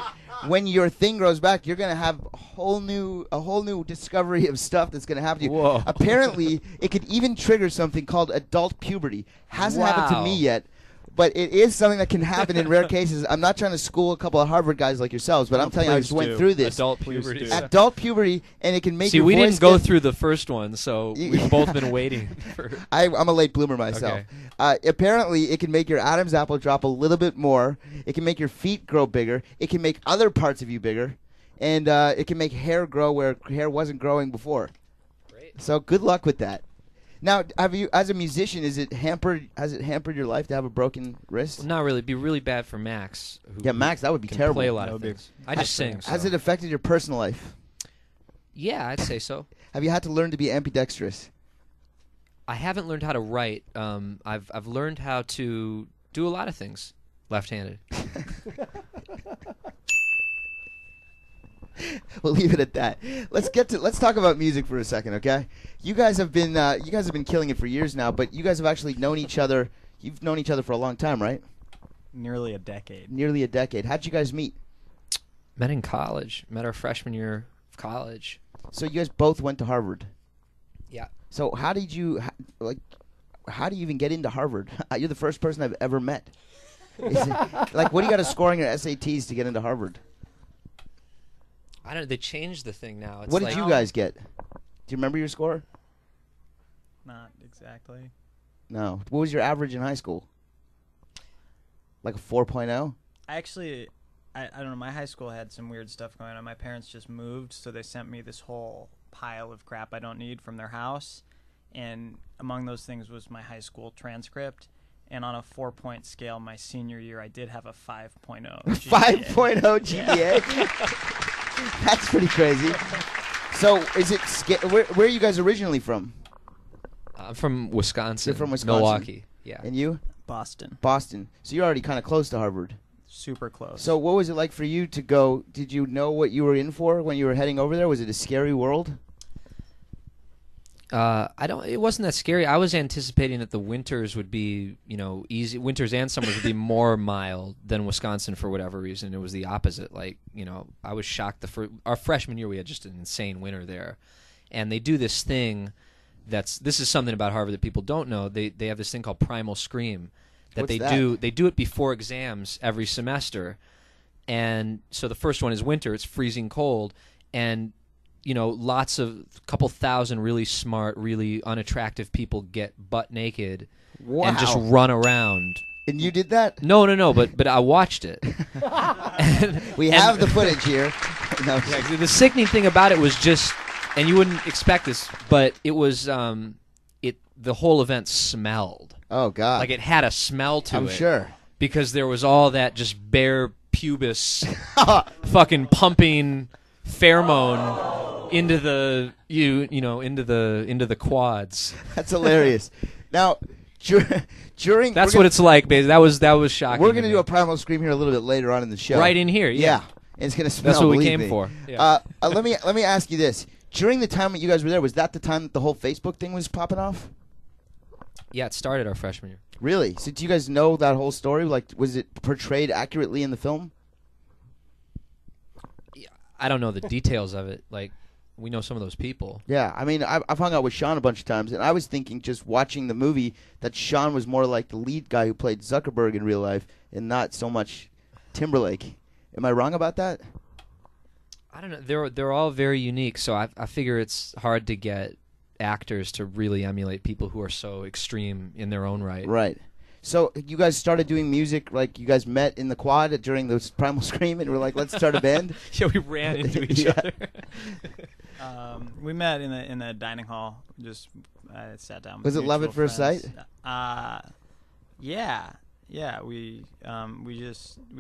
When your thing grows back, you're gonna have a whole new discovery of stuff that's gonna happen to you. Whoa. Apparently, it could even trigger something called adult puberty. Hasn't happened to Wow. me yet, but it is something that can happen in rare cases. I'm not trying to school a couple of Harvard guys like yourselves, but I'm telling you, I just went through this. Adult puberty. Adult puberty, and it can make See, your we voice didn't go get- through the first one, so we've both been waiting for. I'm a late bloomer myself. Okay. Apparently, it can make your Adam's apple drop a little bit more. It can make your feet grow bigger. It can make other parts of you bigger, and it can make hair grow where hair wasn't growing before. Great. So good luck with that. Now, have you, as a musician, has it hampered your life to have a broken wrist? Well, not really. It'd be really bad for Max. Who Yeah, Max, that would be can terrible. Play a lot of things. I just sing. Has so. it affected your personal life? Yeah, I'd say so. Have you had to learn to be ambidextrous? I haven't learned how to write. I've learned how to do a lot of things left-handed. We'll leave it at that. Let's talk about music for a second, okay? You guys have been killing it for years now, but you guys have actually known each other. You've known each other for a long time, right? Nearly a decade. Nearly a decade. How'd you guys meet? Met in college. Met our freshman year of college. So you guys both went to Harvard. Yeah. So how did you how do you even get into Harvard? You're the first person I've ever met. What do you got to score on your SATs to get into Harvard? I don't know. They changed the thing now. It's What did you guys get? Do you remember your score? Not exactly. No. What was your average in high school? Like a 4.0? I don't know. My high school had some weird stuff going on. My parents just moved, so they sent me this whole pile of crap I don't need from their house. And among those things was my high school transcript. And on a 4-point scale, my senior year, I did have a 5.0 GPA. 5.0 GPA? That's pretty crazy. So, where are you guys originally from? I'm from Wisconsin. You're from Wisconsin? Milwaukee. Yeah. And you? Boston. Boston. So you're already kind of close to Harvard. Super close. So what was it like for you to go? Did you know what you were in for when you were heading over there? Was it a scary world? It wasn't that scary. I was anticipating that the winters would be, easy. Winters and summers would be more mild than Wisconsin for whatever reason. It was the opposite. I was shocked. Our freshman year, we had just an insane winter there, and they do this thing. This is something about Harvard that people don't know. They have this thing called Primal Scream that they do. They do it before exams every semester, and so the first one is winter. It's freezing cold, and couple thousand really smart, really unattractive people get butt naked and just run around. And you did that? No, but I watched it. We have the footage here. No. Yeah, the sickening thing about it was just, and you wouldn't expect this, but it was the whole event smelled. Oh God! Like it had a smell to it. I'm sure because there was all that just bare pubis, fucking pumping pheromone into the into the quads. That's hilarious. Now, during that's what it's like, basically. That was shocking. We're gonna do a Primal Scream here a little bit later on in the show. Right in here, yeah. And it's gonna smell. That's what we believe came me. for. Yeah. Let me ask you this: during the time that you guys were there, was that the time that the whole Facebook thing was popping off? Yeah, it started our freshman year. Really? So do you guys know that whole story? Like, was it portrayed accurately in the film? I don't know the details of it. Like, we know some of those people. Yeah, I mean, I've hung out with Sean a bunch of times, and I was thinking, just watching the movie, that Sean was more like the lead guy who played Zuckerberg in real life, and not so much Timberlake. Am I wrong about that? I don't know. They're all very unique, so I figure it's hard to get actors to really emulate people who are so extreme in their own right. Right. So you guys started doing music, like you guys met in the quad during the Primal Scream, and were like, let's start a band? Yeah, we ran into each other. We met in the dining hall. Just sat down. Was it love at first sight? Yeah. We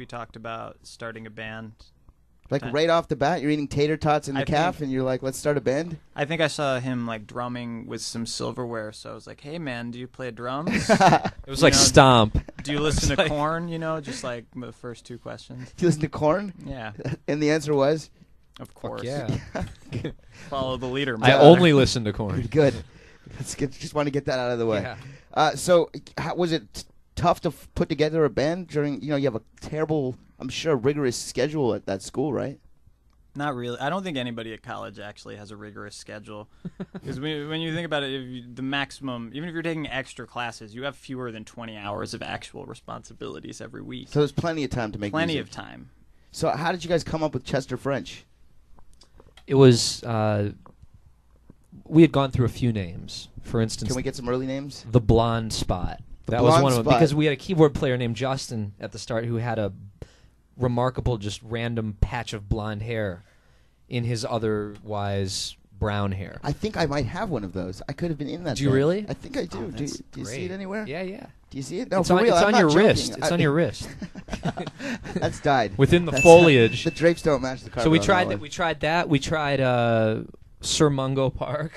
talked about starting a band. Like right off the bat, you're eating tater tots in the calf, and you're like, let's start a band? I think I saw him like drumming with some silverware, so I was like, hey man, do you play drums? It was like Stomp. Do you listen to Korn? Just like the first two questions. Do you listen to Korn? Yeah. And the answer was? Of course. Yeah. Follow the leader. I only listen to Korn. Good. Let's just want to get that out of the way. Yeah. So was it tough to put together a band during, you have a terrible, I'm sure, rigorous schedule at that school, right? Not really. I don't think anybody at college actually has a rigorous schedule. Because when you think about it, the maximum, even if you're taking extra classes, you have fewer than 20 hours of actual responsibilities every week. So there's plenty of time to make Plenty music. of time. So how did you guys come up with Chester French? It was, we had gone through a few names. For instance, can we get some early names? The Blonde Spot. That was one of them, because we had a keyboard player named Justin at the start who had a remarkable, just random patch of blonde hair in his otherwise brown hair. I think I might have one of those. I could have been in that. Do you band. really? I think I do. Do you see it anywhere? Yeah, yeah. Do you see it? No, it's for on, real. It's I'm on your not joking. wrist. It's on your wrist. That's dyed. Within the foliage. The drapes don't match the carpet. So we tried that. We tried Sir Mungo Park.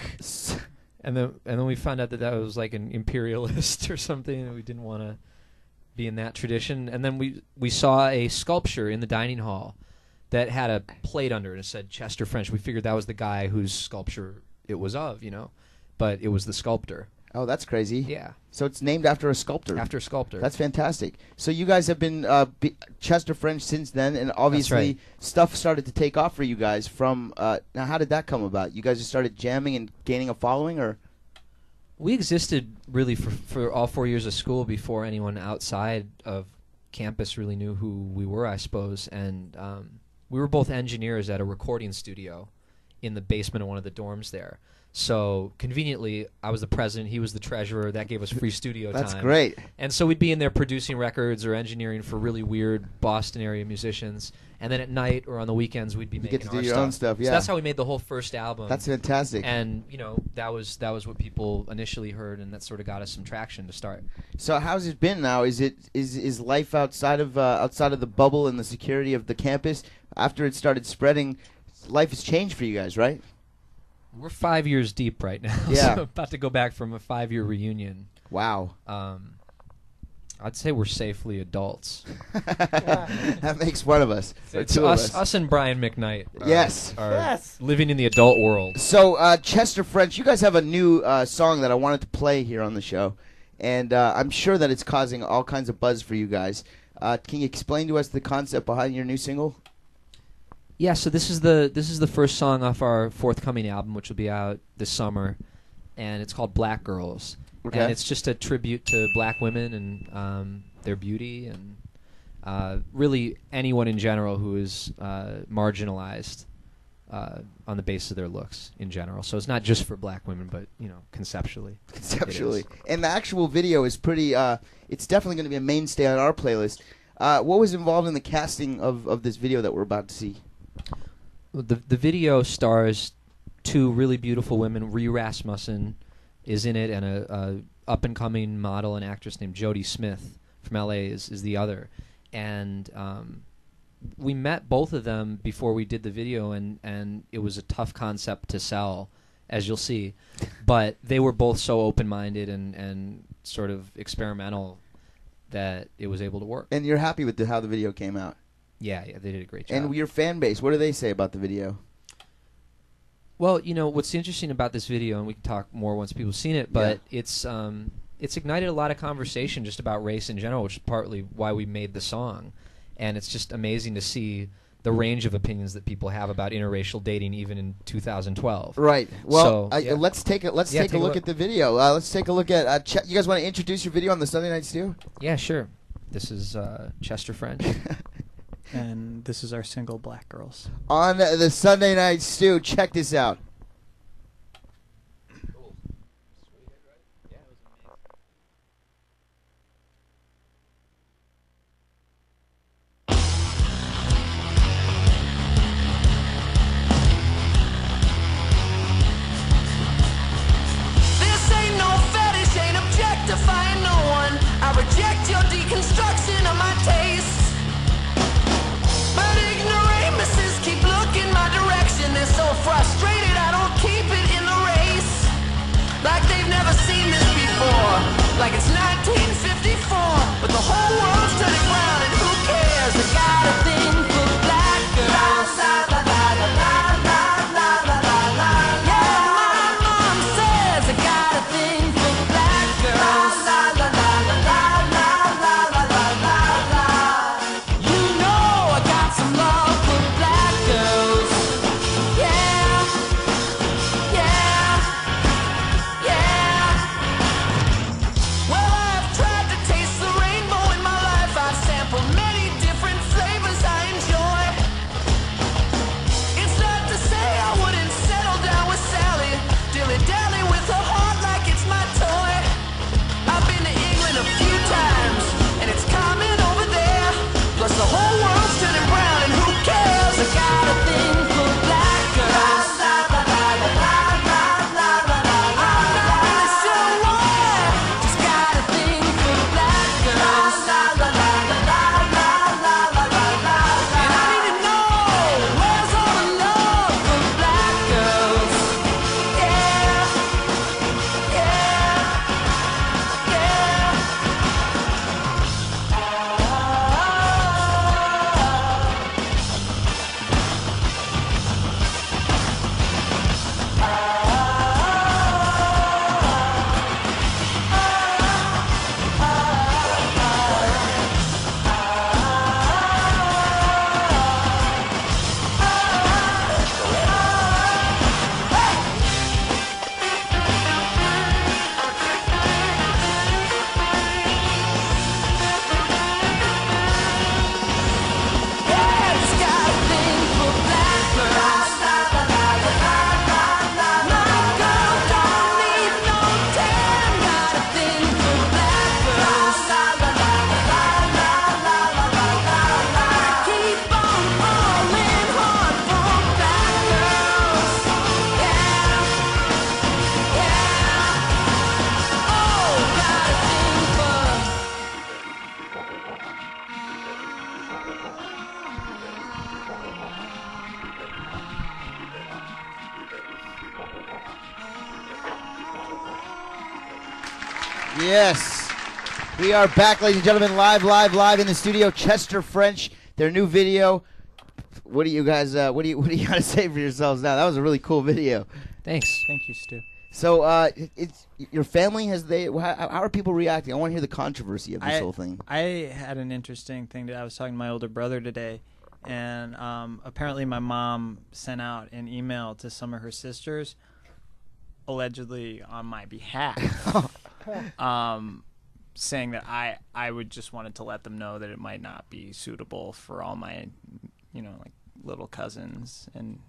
And then we found out that was like an imperialist or something, and we didn't want to be in that tradition. And then we saw a sculpture in the dining hall that had a plate under it and said Chester French. We figured that was the guy whose sculpture it was of, but it was the sculptor. Oh, that's crazy. Yeah. So it's named after a sculptor. After a sculptor. That's fantastic. So you guys have been Chester French since then, and obviously right. stuff started to take off for you guys from now how did that come about? You guys just started jamming and gaining a following, or? We existed really for all 4 years of school before anyone outside of campus really knew who we were, I suppose. And we were both engineers at a recording studio in the basement of one of the dorms there. So conveniently, I was the president, he was the treasurer. That gave us free studio time. That's great. And so we'd be in there producing records or engineering for really weird Boston area musicians. And then at night or on the weekends, we'd be making get to our do your own stuff. Yeah. So that's how we made the whole first album. That's fantastic. And that was what people initially heard, and that sort of got us some traction to start. So how's it been now? Is life outside of the bubble and the security of the campus after it started spreading? Life has changed for you guys, right? We're 5 years deep right now. Yeah. So about to go back from a 5-year reunion. Wow. I'd say we're safely adults. That makes one of us. It's us and Brian McKnight. Yes. Are living in the adult world. So Chester French, you guys have a new song that I wanted to play here on the show, and I'm sure that it's causing all kinds of buzz for you guys. Can you explain to us the concept behind your new single? Yeah, so this is the first song off our forthcoming album, which will be out this summer, and it's called Black Girls. Okay. And it's just a tribute to black women and their beauty and really anyone in general who is marginalized on the basis of their looks in general. So it's not just for black women, but conceptually. Conceptually. And the actual video is pretty. It's definitely going to be a mainstay on our playlist. What was involved in the casting of this video that we're about to see? The video stars two really beautiful women. Ree Rasmussen is in it, and a up-and-coming model and actress named Jodie Smith from L.A. is the other. And we met both of them before we did the video, and it was a tough concept to sell, as you'll see. But they were both so open-minded and sort of experimental that it was able to work. And you're happy with how the video came out? Yeah, they did a great job. And your fan base, what do they say about the video? Well, what's interesting about this video, and we can talk more once people have seen it, but it's ignited a lot of conversation just about race in general, which is partly why we made the song. And it's just amazing to see the range of opinions that people have about interracial dating, even in 2012. Right. Well, So, let's take a look at the video. Let's take a look at. You guys want to introduce your video on the Sunday Nite Stu? Yeah, sure. This is Chester French. And this is our single, Black Girls. On the Sunday Nite Stu, check this out. This ain't no fetish, ain't objectifying no one. I reject your deconstruction of my taste. But ignoramuses keep looking my direction. They're so frustrated I Yes. We are back, ladies and gentlemen, live in the studio. Chester French, their new video. What do you guys? What do you got to say for yourselves now? That was a really cool video. Thanks. Thank you, Stu. So, it's your family. How are people reacting? I want to hear the controversy of this whole thing. I had an interesting thing that I was talking to my older brother today, and apparently my mom sent out an email to some of her sisters, allegedly on my behalf, saying that I would just wanted to let them know that it might not be suitable for all my, like little cousins and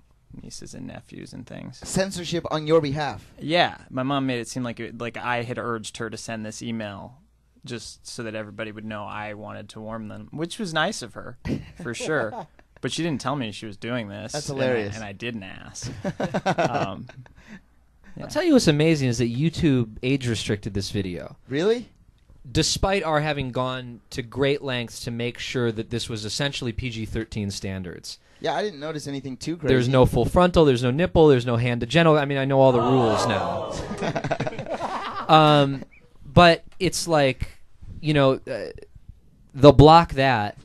nieces and nephews and things. Censorship on your behalf. Yeah, my mom made it seem like I had urged her to send this email just so that everybody would know I wanted to warn them, which was nice of her, for sure. But she didn't tell me she was doing this. That's hilarious. And I didn't ask. I'll tell you what's amazing is that YouTube age restricted this video. Really? Despite our having gone to great lengths to make sure that this was essentially PG-13 standards. Yeah, I didn't notice anything too crazy. There's no full frontal, there's no nipple, there's no hand to genital. I mean, I know all the rules now. But it's like, they'll block that,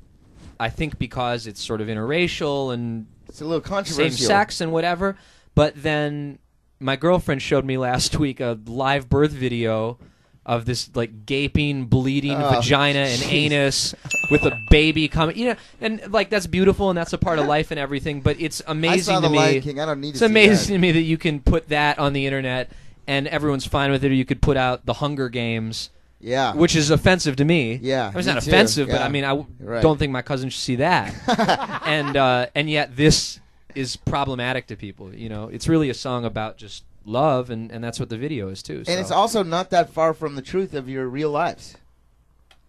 I think because it's sort of interracial and it's a little controversial. Same-sex and whatever. But then my girlfriend showed me last week a live birth video of this like gaping, bleeding vagina and anus with a baby coming, and like that's beautiful and that's a part of life and everything. But it's amazing to me. Lion King. I don't need to it's see amazing that. to me that you can put that on the internet and everyone's fine with it. Or you could put out the Hunger Games, which is offensive to me. Yeah, I mean, it's not too. offensive, Yeah. but I mean, I Right. don't think my cousin should see that. and yet this is problematic to people. It's really a song about just love, and that's what the video is too. And it's also not that far from the truth of your real lives.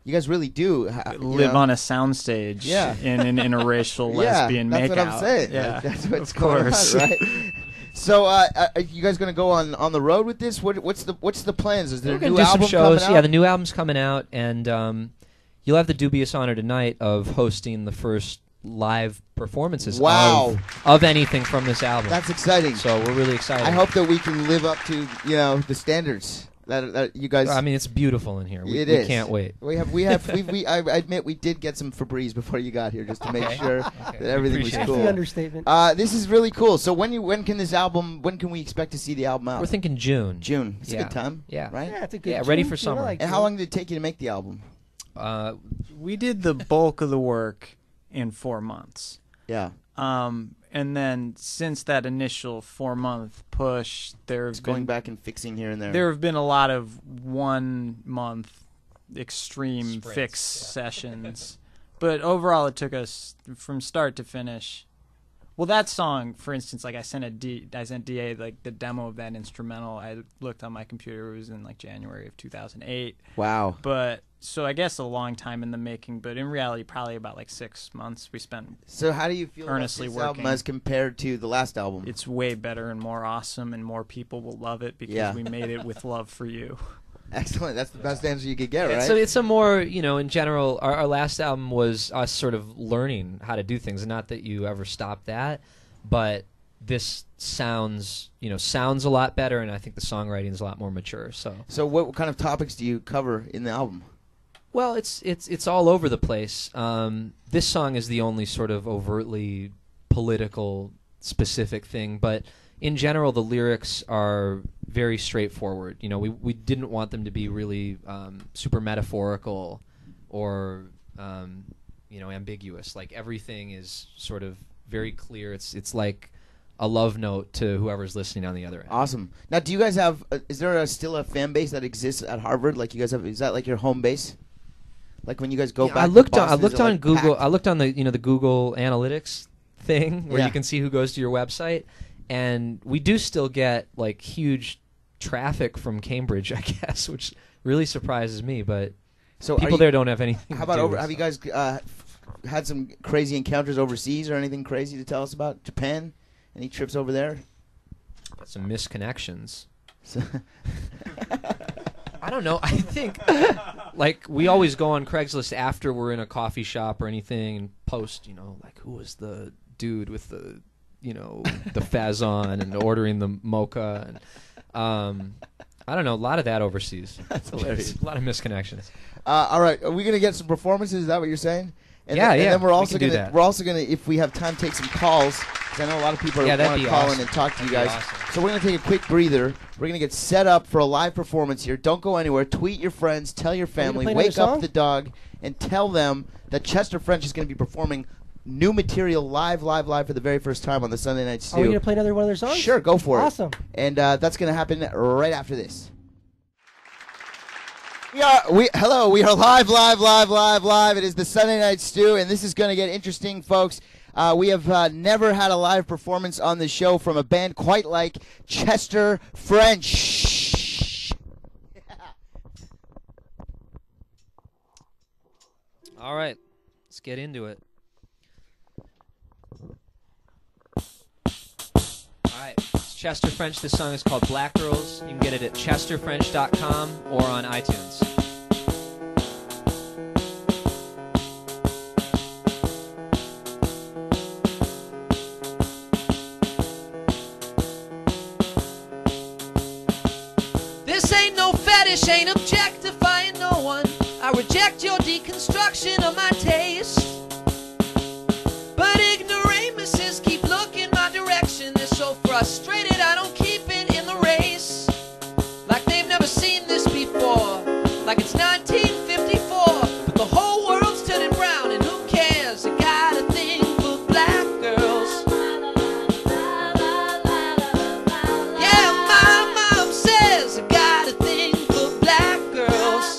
You guys really do live on a soundstage in an interracial lesbian that's makeout. what I'm saying. Yeah, that's what's of going course. on, right? So, are you guys going to go on the road with this? What's the plans? Is there We're a gonna new do album some shows. coming out? Yeah, the new album's coming out, and you'll have the dubious honor tonight of hosting the first live performances of anything from this album. That's exciting. So we're really excited. I hope that we can live up to the standards that you guys. I mean, it's beautiful in here. We can't wait. I admit we did get some Febreze before you got here just to make sure that everything was That's cool. the understatement. This is really cool. So when can we expect to see the album out? We're thinking June. June. It's a good time. Yeah. Right. Yeah, it's a good. ready June, for summer. like And how long did it take you to make the album? We did the bulk of the work in 4 months. Yeah. And then since that initial 4-month push, going back and fixing here and there. There have been a lot of 1 month extreme Sprints, fix sessions, but overall it took us from start to finish. Well, that song, for instance, like I sent DA like the demo of that instrumental. I looked on my computer; it was in like January of 2008. Wow! But so I guess a long time in the making, but in reality, probably about like 6 months we spent. So how do you feel earnestly about this working album as compared to the last album? It's way better and more awesome, and more people will love it because we made it with love for you. Excellent. That's the best answer you could get, right? So it's a more, in general, our last album was us sort of learning how to do things. And not that you ever stop that, but this sounds a lot better, and I think the songwriting is a lot more mature. So what kind of topics do you cover in the album? Well, it's all over the place. This song is the only sort of overtly political specific thing, but in general, the lyrics are very straightforward. We didn't want them to be really super metaphorical or ambiguous. Like everything is sort of very clear. It's like a love note to whoever's listening on the other end. Awesome. Now, do you guys have? Is there still a fan base that exists at Harvard? Like you guys have? Is that like your home base? Like when you guys go back. I looked to Boston, on. I looked is it, on like, Google. packed? I looked on the Google Analytics thing where Yeah. you can see who goes to your website. And we do still get like huge traffic from Cambridge, I guess, which really surprises me. But So people there don't have anything. How to about do over? with Have you guys had some crazy encounters overseas or anything crazy to tell us about? Japan? Any trips over there? some misconnections. I don't know. I think like we always go on Craigslist after we're in a coffee shop or anything and post, like who was the dude with the the fez on and ordering the mocha, and I don't know. A lot of that overseas. That's hilarious. A lot of misconnections. All right, are we gonna get some performances? Is that what you're saying? And Yeah, then, yeah, And then we're we also can do gonna that. we're also gonna, if we have time, take some calls. Because I know a lot of people Yeah, want that'd to be call in awesome. and talk to you That'd guys. be awesome. So we're gonna take a quick breather. We're gonna get set up for a live performance here. Don't go anywhere. Tweet your friends. Tell your family. play another Wake up song? the dog and tell them that Chester French is gonna be performing new material live for the very first time on the Sunday Night Stu. Are we gonna play another one of their songs? Sure, go for it. Awesome. And that's gonna happen right after this. We are live. It is the Sunday Night Stu, and this is going to get interesting, folks. We have never had a live performance on the show from a band quite like Chester French. All right, let's get into it. All right, it's Chester French. This song is called Black Girls. You can get it at chesterfrench.com or on iTunes. This ain't no fetish, ain't objectifying no one. I reject your deconstruction of my taste. But ignoramuses keep looking my direction. They're so frustrated I don't keep it in the race. Like they've never seen this before. Like it's 1954. But the whole world's turning brown and who cares? I got a thing for black girls. Yeah, my mom says I got a thing for black girls.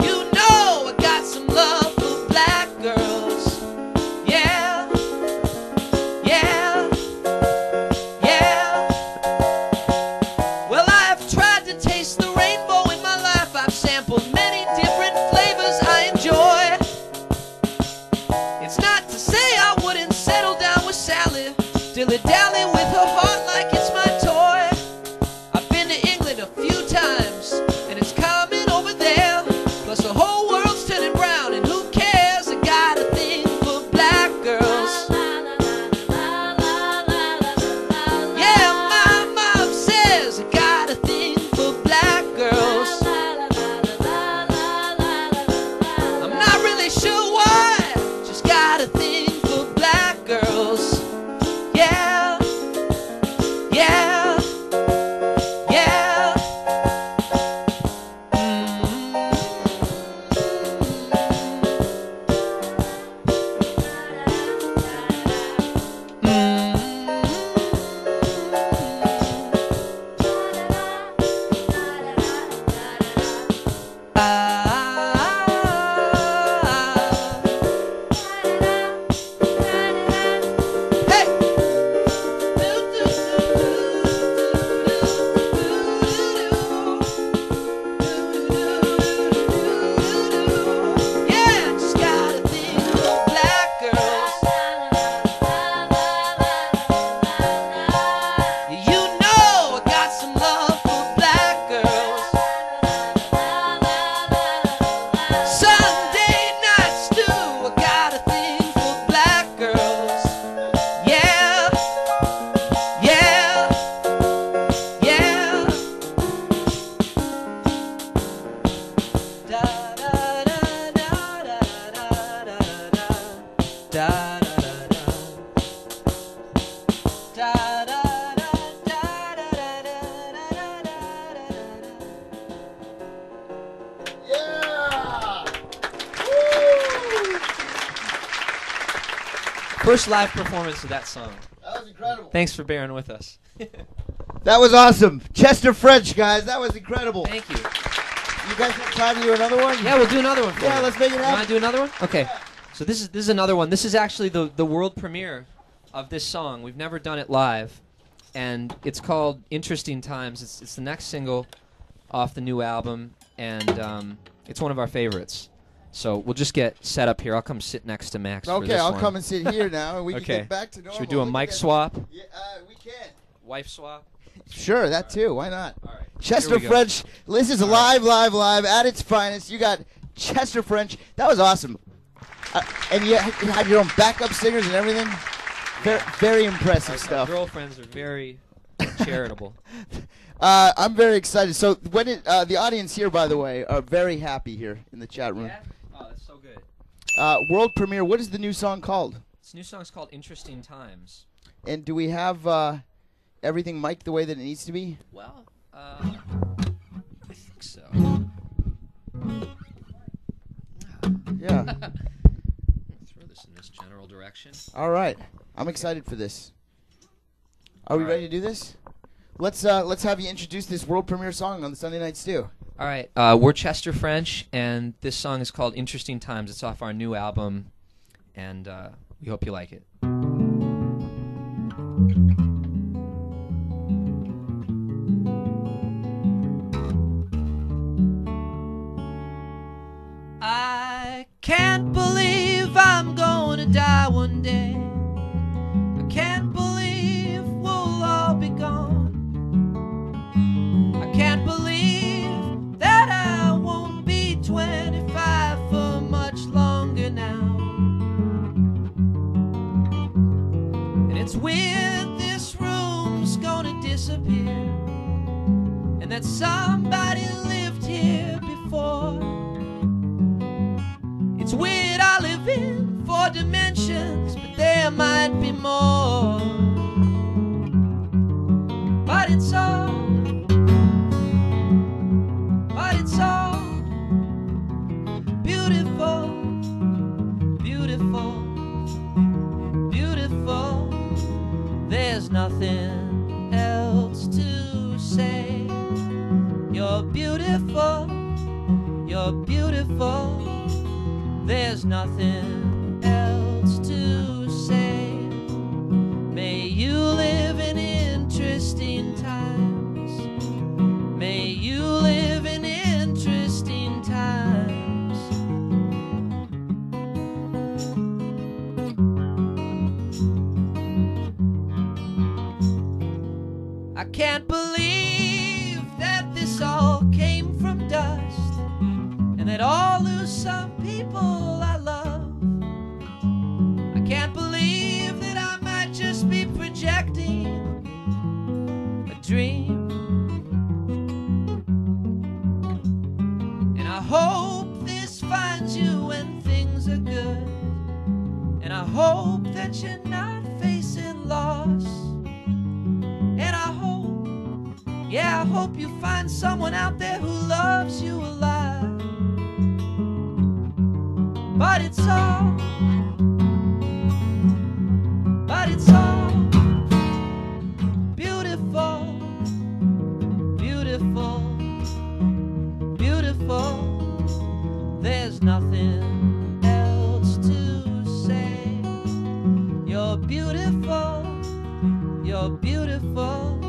You know I got some love for black girls. Yeah, yeah, yeah. Well, I've tried to taste the rainbow in my life. I've sampled many different flavors I enjoy. It's not to say I wouldn't settle down with Sally, dilly-dally with her heart like it's my toy. I've been to England a few times, and it's common over there. Plus the whole world's turning brown, and who cares? I got a thing for black girls. Yeah, my mom says I got a thing for black girls. I'm not really sure why, just got a thing for black girls. Yeah, yeah, yeah. Yeah, just got a thing for black girls. You know I got some love for black girls. Sunday Night Stu, I got a thing for black girls. Yeah, yeah, yeah. Da da da da da da da da da da da da da. First live performance of that song. That was incredible. Thanks for bearing with us. That was awesome. Chester French, guys. That was incredible. Thank you. You guys have time to do another one? Yeah, we'll do another one for Yeah, you. let's make it You happen. want to do another one? Okay. So this is another one. This is actually the world premiere of this song. We've never done it live, and it's called "Interesting Times." It's the next single off the new album, and it's one of our favorites. So we'll just get set up here. I'll come sit next to Max. for Okay, this I'll one. come and sit here now, and we can Okay. get back to normal. Should we do a Look mic at that. swap? Yeah, we can. Wife swap? Sure, that too. Why not? All right. Chester Here we go. French. This is live at its finest. You got Chester French. That was awesome. And you had your own backup singers and everything? Very impressive stuff. Our girlfriends are very charitable. I'm very excited. So when the audience here, by the way, are very happy here in the chat room. Yeah? Oh, that's so good. World premiere. What is the new song called? This new song's called Interesting Times. And do we have everything mic'd the way that it needs to be? Well, I think so. Yeah. Throw this in this general direction. All right. I'm excited for this. Are we ready to do this? Let's have you introduce this world premiere song on the Sunday Nite Stu. All right. We're Chester French, and this song is called Interesting Times. It's off our new album, and we hope you like it. I can't believe I'm gonna die one day. I can't believe we'll all be gone. I can't believe that I won't be 25 for much longer now. And it's weird this room's gonna disappear, and that somebody lived here before. It's weird I live in 4 dimensions, but there might be more. But it's all beautiful, beautiful, beautiful. There's nothing else to say. You're beautiful, you're beautiful. There's nothing else to say. May you live in interesting times. May you live in interesting times. I can't believe that this all came from dust, and that I'll lose some people I love. I can't believe that I might just be projecting a dream. And I hope this finds you when things are good, and I hope that you're not facing loss. And I hope, yeah, I hope you find someone out there who loves you a lot. But it's all beautiful, beautiful, beautiful. There's nothing else to say. You're beautiful, you're beautiful.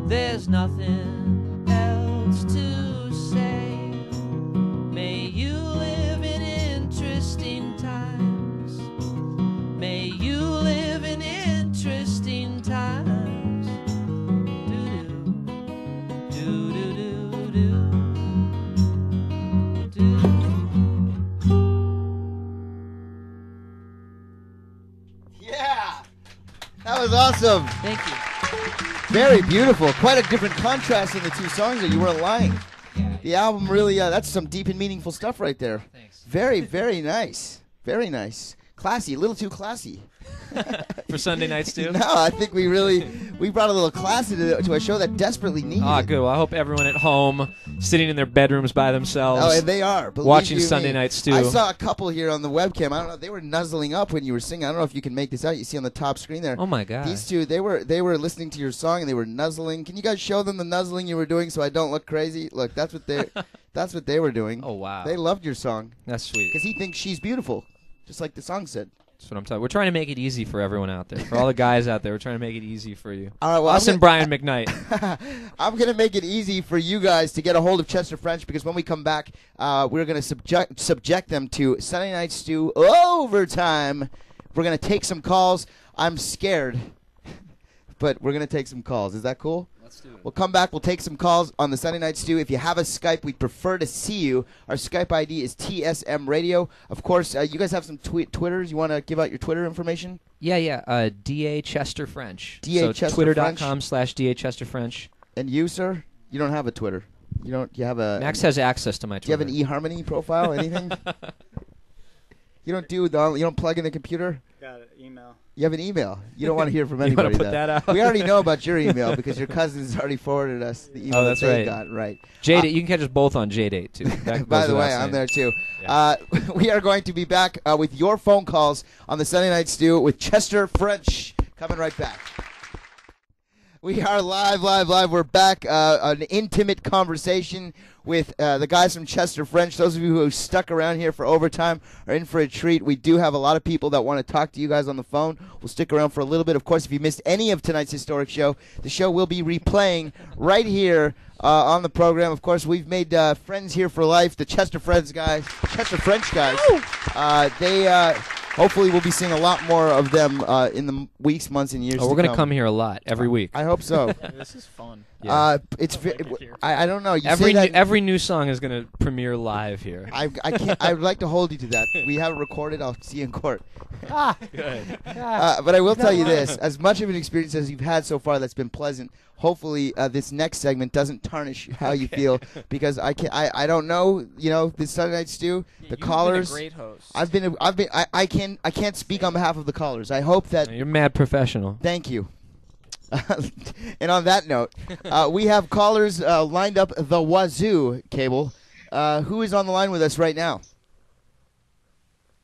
There's nothing else to say. May you live in interesting times. May you live in interesting times. Do-do, do-do-do-do. Yeah! That was awesome. Thank you. Very beautiful. Quite a different contrast in the two songs there. You weren't lying. The album really, that's some deep and meaningful stuff right there. Thanks. Very, very nice. Very nice. Classy. A little too classy. For Sunday Nite Stu? No, I think we brought a little classy to a show that desperately needed Oh, it. good. Well, I hope everyone at home, sitting in their bedrooms by themselves. Oh, and they are. Watching Sunday Nite Stu. I saw a couple here on the webcam. I don't know. They were nuzzling up when you were singing. I don't know if you can make this out. You see on the top screen there. Oh, my God. These two, they were listening to your song and they were nuzzling. Can you guys show them the nuzzling you were doing so I don't look crazy? Look, that's what they were doing. Oh, wow. They loved your song. That's sweet. Because he thinks she's beautiful, just like the song said. That's what I'm talking. We're trying to make it easy for everyone out there. For all the guys out there, we're trying to make it easy for you. All right, well, Us and Brian McKnight. I'm going to make it easy for you guys to get a hold of Chester French because when we come back, we're going to subject them to Sunday Nite Stu overtime. We're going to take some calls. I'm scared, but we're going to take some calls. Is that cool? Let's do it. We'll come back. We'll take some calls on the Sunday Night Stu. If you have a Skype, we'd prefer to see you. Our Skype ID is TSM Radio. Of course, you guys have some Twitters. You want to give out your Twitter information? Yeah. DA Chester French. DA so Chester Twitter.com/DA Chester French. And you, sir? You don't have a Twitter. You don't. You have a. Max has access to my Twitter. Do you have an eHarmony profile? Anything? You don't you don't plug in the computer? Got it. Email. You have an email. You don't want to hear from You anybody. wanna put that out? We already know about your email because your cousins already forwarded us the email that's that they right. got. Right. J-Date. You can catch us both on J-Date, too. That By goes the way, without I'm saying. there, too. We are going to be back with your phone calls on the Sunday Night Stu with Chester French. Coming right back. We are live. We're back. An intimate conversation with the guys from Chester French. Those of you who stuck around here for overtime are in for a treat. We do have a lot of people that want to talk to you guys on the phone. We'll stick around for a little bit. Of course, if you missed any of tonight's historic show, the show will be replaying right here on the program. Of course, we've made friends here for life. The Chester French guys. They hopefully we'll be seeing a lot more of them in the weeks, months, and years. Oh, we're going to come here a lot every week. I hope so. This is fun. I don't know. You Every new song is going to premiere live here. I can't. I would like to hold you to that. We have it recorded. I'll see you in court. Good. But I will tell you this: as much of an experience as you've had so far, that's been pleasant. Hopefully, this next segment doesn't tarnish how you feel, because I don't know. You know, this Sunday Night Stu, the callers. Been a great host. I can't speak on behalf of the callers. I hope that You're mad professional. Thank you. And on that note, we have callers lined up the wazoo, Cable. Who is on the line with us right now?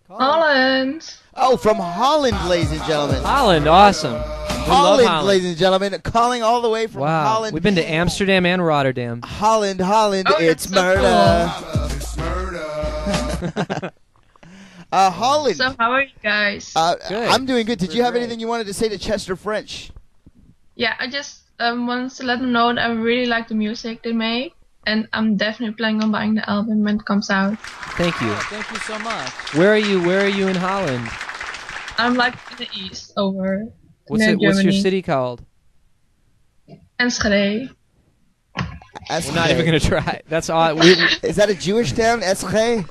Holland. Oh, from Holland, ladies and gentlemen. Holland, awesome. Holland, ladies and gentlemen, calling all the way from Holland. We've been to Amsterdam and Rotterdam. Holland, it's murder. It's murder. Holland. So how are you guys? Good. I'm doing good. Did you have anything you wanted to say to Chester French? Yeah, I just wanted to let them know that I really like the music they make, and I'm definitely planning on buying the album when it comes out. Thank you. Thank you so much. Where are you in Holland? I'm like in the east, over What's near your Germany. city called? Enschede. We're not even going to try. That's odd. Is that a Jewish town, Eschede?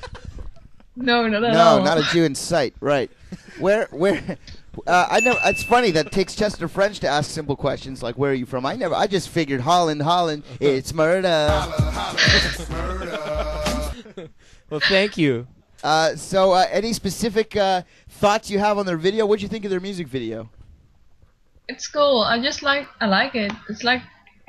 No, not at all. No, not a Jew in sight. Right. Where? I know it's funny that it takes Chester French to ask simple questions like "Where are you from?" I just figured Holland. It's murder. Well, thank you. So, any specific thoughts you have on their video? What'd you think of their music video? It's cool. I like it. It's like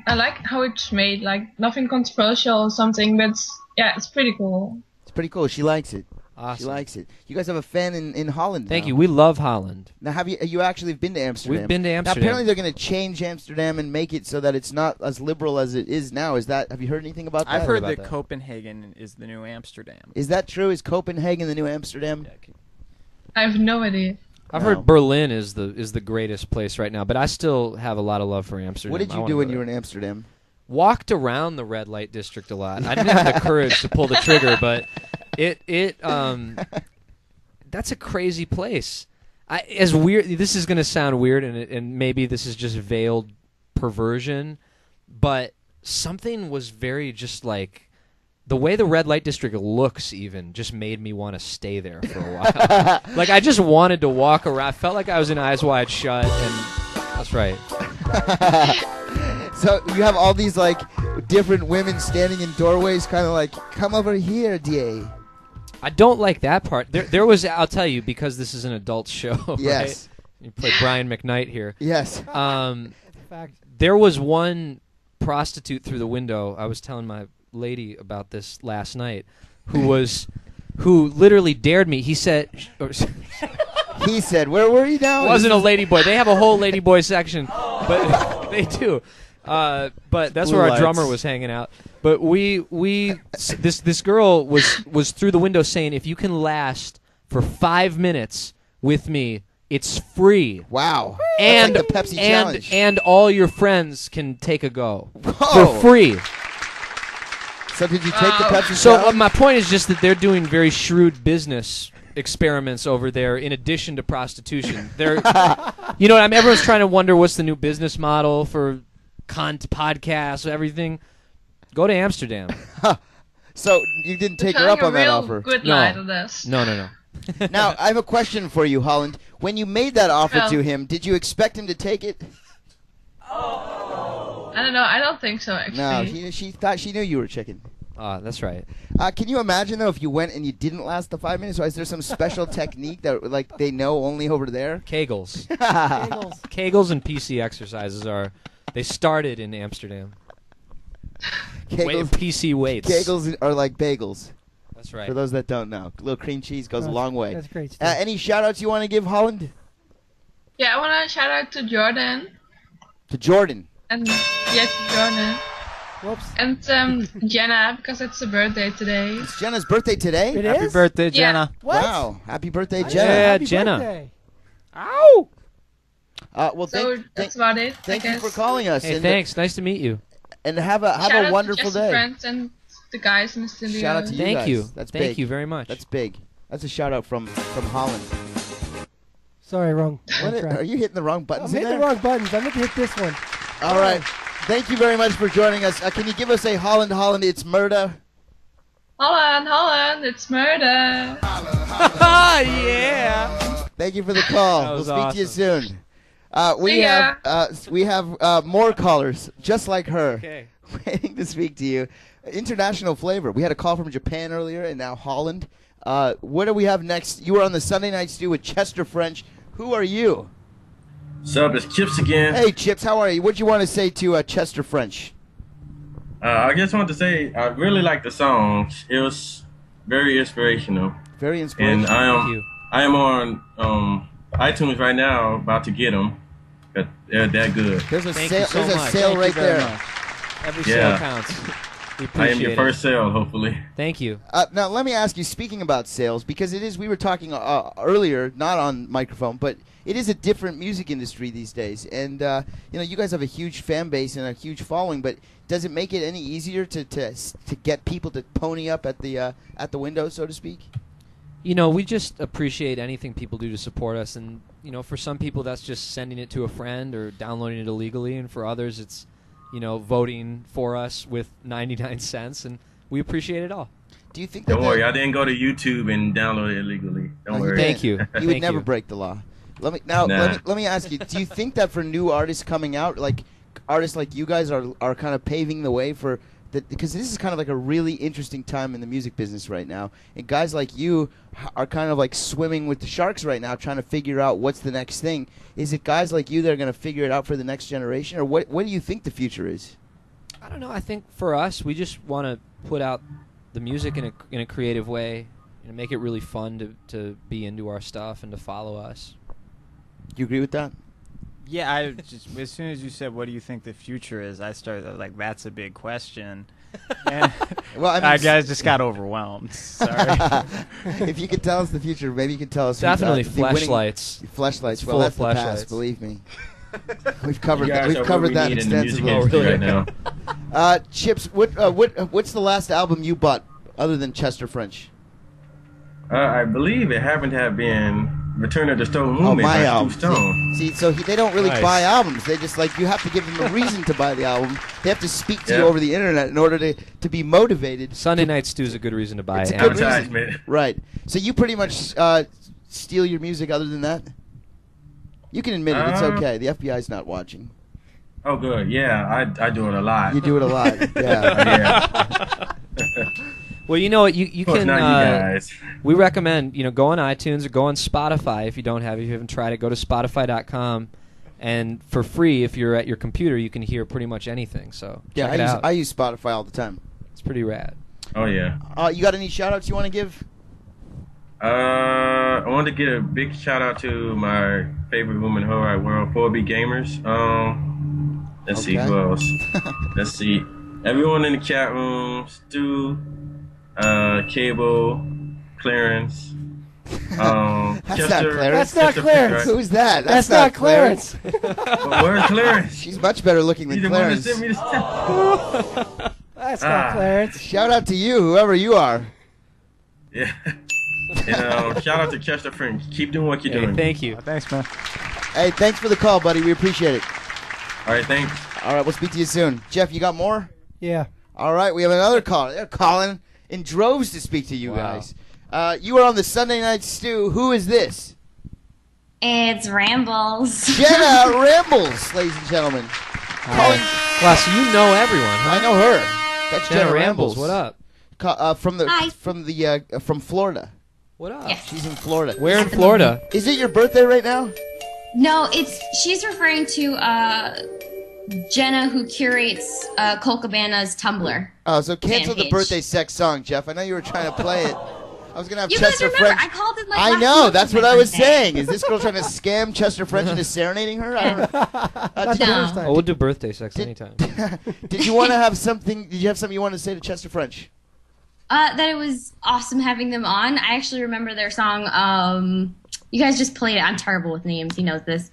I like how it's made. Like nothing controversial or something, but it's pretty cool. It's pretty cool. She likes it. Awesome. She likes it. You guys have a fan in Holland. Thank now. you. We love Holland. Now, have you actually been to Amsterdam? We've been to Amsterdam. Now, apparently, they're going to change Amsterdam and make it so that it's not as liberal as it is now. Have you heard anything about that? I've heard that Copenhagen is the new Amsterdam. Is that true? Is Copenhagen the new Amsterdam? I have no idea. I've heard Berlin is the greatest place right now, but I still have a lot of love for Amsterdam. What did you do when you were in Amsterdam? Walked around the red light district a lot. I didn't have the courage to pull the trigger, but that's a crazy place. As weird, this is going to sound weird, and maybe this is just veiled perversion, but something was very just like the way the red light district looks. Even just made me want to stay there for a while. Like I just wanted to walk around. I felt like I was in Eyes Wide Shut, and that's right. So you have all these like different women standing in doorways, kind of like, "Come over here, DA." I don't like that part. There was, I'll tell you, because this is an adult show. Yes. Right? You play Brian McKnight here. Yes. There was one prostitute through the window. I was telling my lady about this last night, who literally dared me. He said, "Where were you now?" It wasn't a ladyboy. They have a whole ladyboy section, but they do. But that's where our drummer was hanging out. But this girl was through the window saying, "If you can last for 5 minutes with me, it's free." Wow. And That's like the Pepsi challenge. And all your friends can take a go for free. So did you take the Pepsi So challenge? my point is just that they're doing very shrewd business experiments over there in addition to prostitution. They're, you know what I mean? Everyone's trying to wonder what's the new business model for cunt podcast, everything. Go to Amsterdam. So you didn't take her telling up on a that real offer? good lie to this. No. Now, I have a question for you, Holland. When you made that offer Well- to him, did you expect him to take it? I don't know. I don't think so, actually. No, she thought she knew you were chicken. That's right. Can you imagine, though, if you went and you didn't last the 5 minutes? Or is there some special technique that like they know only over there? Kegels. Kegels and PC exercises they started in Amsterdam. PC weights. Kegels are like bagels. That's right. For those that don't know. A little cream cheese goes a long way. That's great stuff. Any shout-outs you want to give, Holland? Yeah, I want to shout out to Jordan. To Jordan. And yeah, to Jordan. Whoops. And Jenna, because it's her birthday today. It's Jenna's birthday today? It Happy is? birthday, Jenna. What? Wow. Happy birthday, Yeah, Jenna. happy Jenna. birthday. Ow! Well, So that's about it. thank you for calling us. Hey, and, thanks. Nice to meet you. And have a wonderful day. Friends and the guys in the studio. Shout out to you Thank guys. you. That's Thank big. you very much. That's big. That's a shout-out from Holland. Sorry, wrong. Are you hitting the wrong buttons I'm in hitting there? the wrong buttons. I meant to hit this one. All right. Thank you very much for joining us. Can you give us a Holland, it's murder? Holland, it's murder. Yeah. Thank you for the call. That We'll was speak to you awesome. soon. See We have more callers just like her Okay. waiting to speak to you. International flavor. We had a call from Japan earlier, and now Holland. What do we have next? You were on the Sunday Night Stu with Chester French. Who are you? What's up? It's Chips again. Hey, Chips. How are you? What do you want to say to Chester French? I just wanted to say I really like the songs. It was very inspirational. Very inspirational. And I am on iTunes right now, about to get them. But they're that good. There's a Thank sale. you so There's a much. sale Thank right you very there. much. Every Yeah. sale counts. We I am appreciate your it. first sale, hopefully. Thank you. Now, let me ask you, speaking about sales, because it is, we were talking earlier, not on microphone, but it is a different music industry these days. And, you guys have a huge fan base and a huge following, but does it make it any easier to get people to pony up at the window, so to speak? We just appreciate anything people do to support us. And, for some people, that's just sending it to a friend or downloading it illegally. And for others, it's, voting for us with 99 cents. And we appreciate it all. Do you think Don't worry, I didn't go to YouTube and download it illegally. Don't worry. Thank you. You would never break the law. Let me ask you, do you think that for new artists coming out, like artists like you guys are kind of paving the way for that, because this is kind of like a really interesting time in the music business right now, and guys like you are kind of like swimming with the sharks right now, trying to figure out what's the next thing. Is it guys like you that are going to figure it out for the next generation, or what do you think the future is? I don't know. I think for us, we just want to put out the music in a creative way and make it really fun to be into our stuff and to follow us. Do you agree with that? Yeah, I just as soon as you said, "What do you think the future is?" I started like, "That's a big question." And well, I mean, I guys just got overwhelmed. Sorry. If you could tell us the future, maybe you can tell us. Definitely the winning- flashlights. Flashlights. Full Well, of that's the past. flashlights. Believe me. We've covered You that. guys We've are what covered we that need in the music extensively. industry right now. Chips, what's the last album you bought other than Chester French? I believe it happened to have been Return of the Stone Movement my by album. Stu Stone. See, so they don't really Nice. buy albums. They just you have to give them a reason to buy the album. They have to speak to you Yeah. over the internet in order to be motivated. Sunday Night Stu is a good reason to buy It's it. a good Advertisement. reason. Right. So you pretty much steal your music other than that? You can admit it. It's okay. The FBI's not watching. Oh, good. Yeah, I do it a lot. You do it a lot. Yeah. Well, you know what? You Of course, can. not you guys. We recommend go on iTunes or go on Spotify if you haven't tried it. Go to Spotify.com, and for free, if you're at your computer, you can hear pretty much anything. So Yeah, check it out. I use Spotify all the time. It's pretty rad. Oh, yeah. You got any shout-outs you want to give? I want to give a big shout out to my favorite woman in the whole wide world, 4B Gamers. Let's see who else. Let's see. Everyone in the chat room, Stu, Cable, Clarence. That's not Chester, Clarence. That's not Clarence. Who's that? That's not Clarence. Where's Clarence? She's much better looking than He's the one that Clarence. sent me the That's not Clarence. Shout out to you, whoever you are. Yeah. And shout out to Chester French. Keep doing what you're doing. Thank you. Thanks, man. Hey, thanks for the call, buddy. We appreciate it. All right, thanks. All right, we'll speak to you soon. Jeff, you got more? Yeah. All right, we have another caller. They're calling in droves to speak to you guys. You are on the Sunday Night Stu. Who is this? It's Rambles. Jenna Rambles, ladies and gentlemen. Calling. Wow, so you know everyone, huh? I know her. That's Jenna Jenna Rambles. Rambles. What up? From Florida. What up? Yes. She's in Florida. Where in Florida? Is it your birthday right now? No, she's referring to Jenna, who curates Colt Cabana's Tumblr. Oh, so cancel fan the page. birthday sex song, Jeff. I know you were trying to play it. I was gonna have You Chester guys remember? French. I called it like I last know. month That's was what my I was birthday. saying. Is this girl trying to scam Chester French into serenading her? I don't know. That's the first time. Oh, we'll do birthday sex anytime. Did you want to have something? Did you have something you wanted to say to Chester French? That it was awesome having them on. I actually remember their song. You guys just played it. I'm terrible with names. He knows this.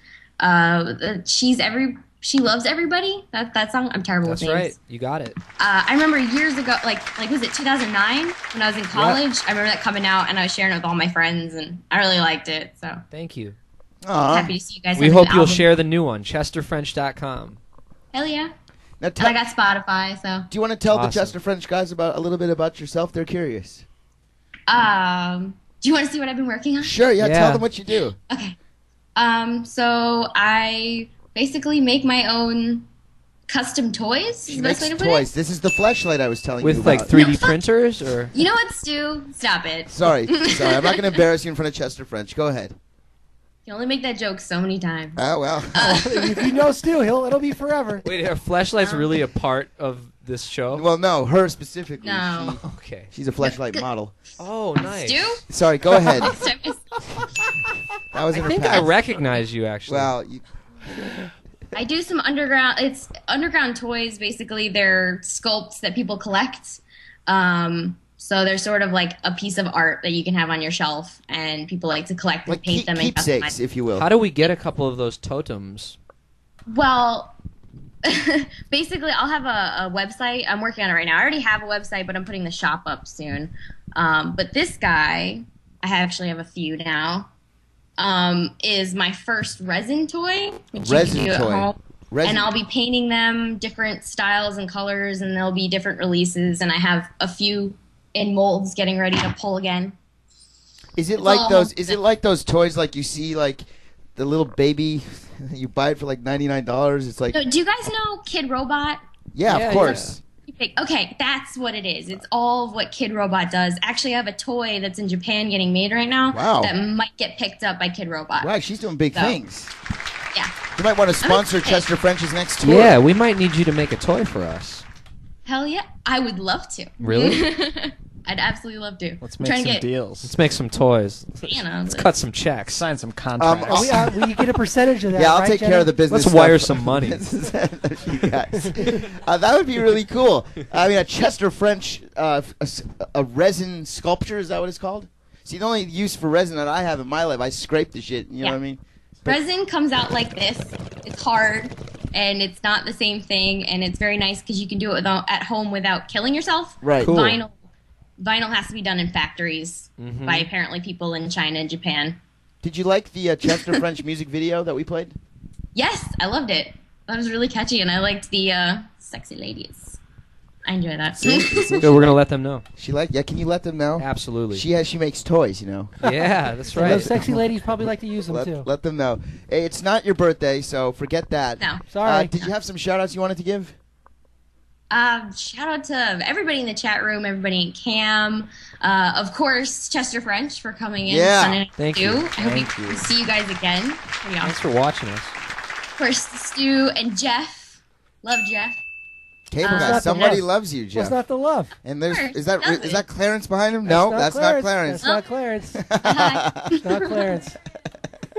She loves everybody. That song. I'm terrible That's with names. right. You got it. I remember years ago, like was it 2009 when I was in college? I remember that coming out, and I was sharing it with all my friends, and I really liked it. So Thank you. happy to see you guys. We have hope an you'll album. share the new one, chesterfrench.com. Hell yeah! Now And I got Spotify, so. Do you want to tell the Awesome. Chester French guys about a little bit about yourself? They're curious. Do you want to see what I've been working on? Sure. Yeah. Tell them what you do. So I basically make my own custom toys. She Is the best makes way to put toys. This is the fleshlight I was telling you With about. like 3D printers or? it? You know what, Stu? Stop it. Sorry. I'm not going to embarrass you in front of Chester French. Go ahead. You can only make that joke so many times. Oh well. If you know Stu, it'll be forever. Wait, are flashlights really a part of this show? Well, no, her specifically. No. Okay. She's a fleshlight model. Oh, nice. Stu? Sorry. Go ahead. Next time is- That was in I her think past. I recognize you actually. Well, I do some underground toys. Basically, they're sculpts that people collect. So they're sort of like a piece of art that you can have on your shelf, and people like to collect and paint them. And keepsakes, if you will. How do we get a couple of those totems? Well, basically, I'll have a website. I'm working on it right now. I already have a website, but I'm putting the shop up soon. But this guy, I actually have a few now, is my first resin toy, which Resin you can do toy. at home. Resin. And I'll be painting them different styles and colors, and there'll be different releases. And I have a few in molds getting ready to pull again. Is it It's like all those? home Is it like those toys like you see like the little baby? You buy it for like $99. It's like So, do you guys know Kid Robot? yeah, of course. Okay, that's what it is. It's all of what Kid Robot does. Actually, I have a toy that's in Japan getting made right now Wow. that might get picked up by Kid Robot. Right, she's doing big So, things. Yeah. You might want to sponsor excited. Chester French's next tour. Yeah, we might need you to make a toy for us. Hell yeah. I would love to. Really? I'd absolutely love to. Let's I'm make trying some to get, deals. Let's make some toys. You know, Let's cut some checks. Sign some contracts. We get a percentage of that. Yeah, I'll right, take Jenna? care of the business. Let's wire stuff. some money. You guys. That would be really cool. I mean, a Chester French, a resin sculpture. Is that what it's called? See, the only use for resin that I have in my life, I scrape the shit. You know what I mean? resin comes out like this. It's hard, and it's not the same thing, and it's very nice because you can do it at home without killing yourself. Right. Cool. Vinyl has to be done in factories by apparently people in China and Japan. Did you like the Chester French music video that we played? Yes, I loved it. That was really catchy, and I liked the sexy ladies. I enjoy that. Good, we're gonna let them know. Yeah, can you let them know? Absolutely. She makes toys, you know. Yeah, that's And right. those sexy ladies probably like to use them too. Let them know. Hey, it's not your birthday, so forget that. No. Sorry. Did you have some shout-outs you wanted to give? Shout out to everybody in the chat room, everybody in Cam, of course Chester French for coming in. Yeah. Sunday Night Thank Stu. you. I hope Thank we you. see you guys again. Pretty awesome. Thanks for watching us. Of course, Stu and Jeff. Love Jeff. Cable guy, not the somebody love. loves you, Jeff. What's not the love? And there's Sure, is that does it? Clarence behind him? No, that's not Clarence. That's not Clarence. It's not Clarence.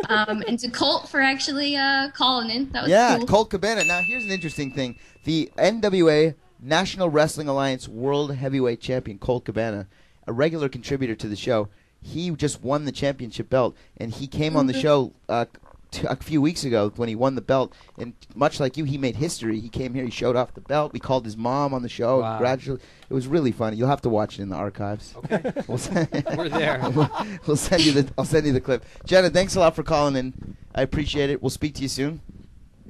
And to Colt for actually calling in. That was Yeah, cool. Colt Cabana. Now here's an interesting thing: the NWA National Wrestling Alliance World Heavyweight Champion Colt Cabana, a regular contributor to the show. He just won the championship belt, and he came on the show a few weeks ago when he won the belt. And much like you, he made history. He came here, he showed off the belt. We called his mom on the show. Wow. Congratulations. It was really funny. You'll have to watch it in the archives. Okay. We're there. I'll send you the clip. Jenna, thanks a lot for calling in. I appreciate it. We'll speak to you soon.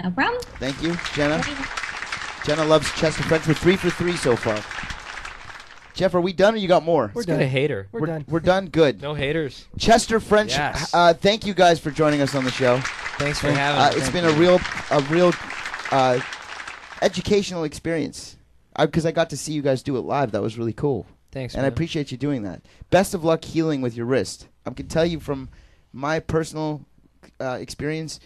No problem. Thank you, Jenna. Jenna loves Chester French. We're 3 for 3 so far. Jeff, are we done or you got more? We're done. A hater. We're done. We're done? Good. No haters. Chester French, Yes. thank you guys for joining us on the show. Thanks for having us. It's Thank been you. a real educational experience because I got to see you guys do it live. That was really cool. Thanks, and I man. appreciate you doing that. Best of luck healing with your wrist. I can tell you from my personal experience,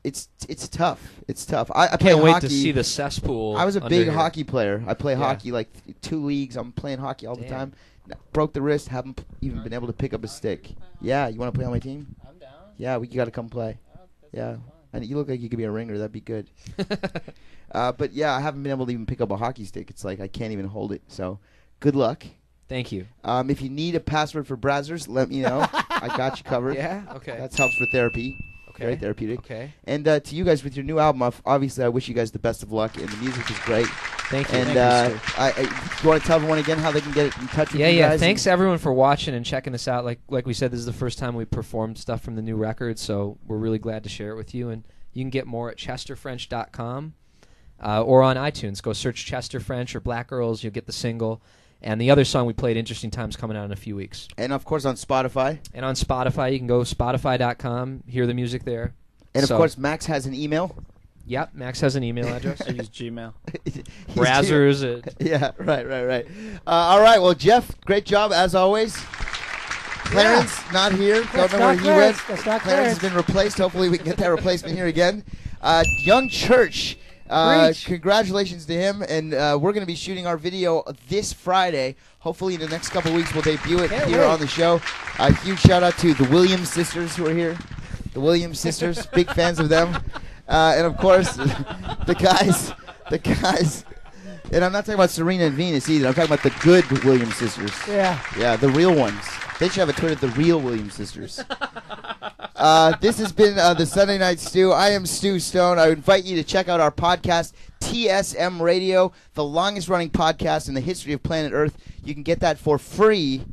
it's tough. It's tough. I play Can't wait hockey. to see the cesspool. I was a under big here. hockey player. I play Yeah. hockey like 2 leagues. I'm playing hockey all the time. Broke the wrist. Haven't even been able to pick up a stick. Yeah, you want to play on my team? I'm down. Yeah, you got to come play. Yeah, and you look like you could be a ringer. That'd be good. But yeah, I haven't been able to even pick up a hockey stick. It's like I can't even hold it. So, good luck. Thank you. If you need a password for Brazzers, let me know. I got you covered. Yeah? Okay. That helps with therapy. Okay. Very therapeutic. Okay. And to you guys with your new album, obviously I wish you guys the best of luck, and the music is great. Thank you. And Thank you, you want to tell everyone again how they can get in touch with you Yeah. guys? Thanks everyone for watching and checking us out. Like we said, this is the first time we performed stuff from the new record, so we're really glad to share it with you. And you can get more at chesterfrench.com or on iTunes. Go search Chester French or Black Girls. You'll get the single. And the other song we played, Interesting Times, coming out in a few weeks. And, of course, on Spotify. And on Spotify, you can go spotify.com, hear the music there. And, of course, Max has an email. Yep, Max has an email address. I use Gmail. Brazzers. Yeah, right. All right, well, Jeff, great job, as always. Clarence, not here. Don't know where he went. That's not Clarence has been replaced. Hopefully we can get that replacement here again. Young Church. Congratulations to him, and we're going to be shooting our video this Friday. Hopefully in the next couple weeks we'll debut it here on the show. A huge shout out to the Williams sisters who are here. The Williams sisters, big fans of them. And of course, the guys, and I'm not talking about Serena and Venus either. I'm talking about the good Williams sisters. Yeah, the real ones. They should have a Twitter, the real Williams sisters. This has been the Sunday Nite Stu. I am Stu Stone. I invite you to check out our podcast, TSM Radio, the longest running podcast in the history of planet Earth. You can get that for free.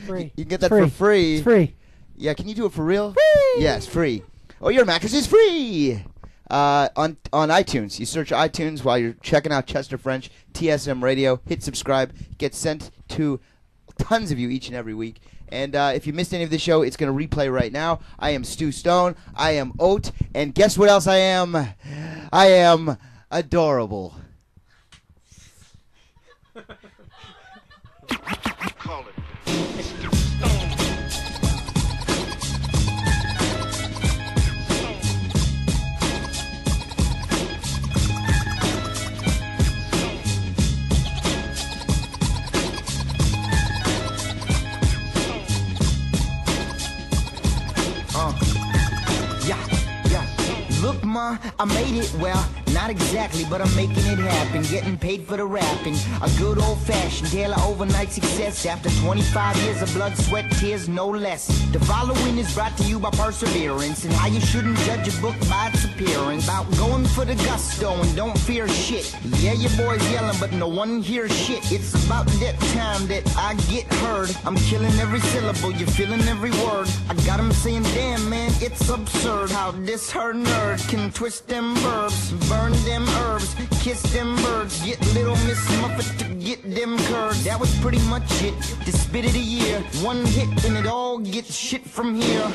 Free. You can get that for free. It's free. Yeah, can you do it for real? Free. Yes, free. Oh, your mattress is free. On iTunes. You search iTunes while you're checking out Chester French, TSM Radio. Hit subscribe. Get sent to tons of you each and every week. And if you missed any of the show, it's going to replay right now. I am Stu Stone. I am Oat. And guess what else I am? I am adorable. Call it. Look, ma, I made it, well, not exactly, but I'm making it happen. Getting paid for the rapping. A good old-fashioned tale of overnight success. After 25 years of blood, sweat, tears, no less. The following is brought to you by perseverance and how you shouldn't judge a book by its appearance. About going for the gusto and don't fear shit. Yeah, your boy's yelling, but no one hears shit. It's about that time that I get heard. I'm killing every syllable, you're feeling every word. I got 'em saying, damn, man, it's absurd how this her nerd can twist them verbs, burn them herbs, kiss them birds, get little Miss Muffet to get them curds. That was pretty much it. The spit of the year, one hit and it all gets shit from here.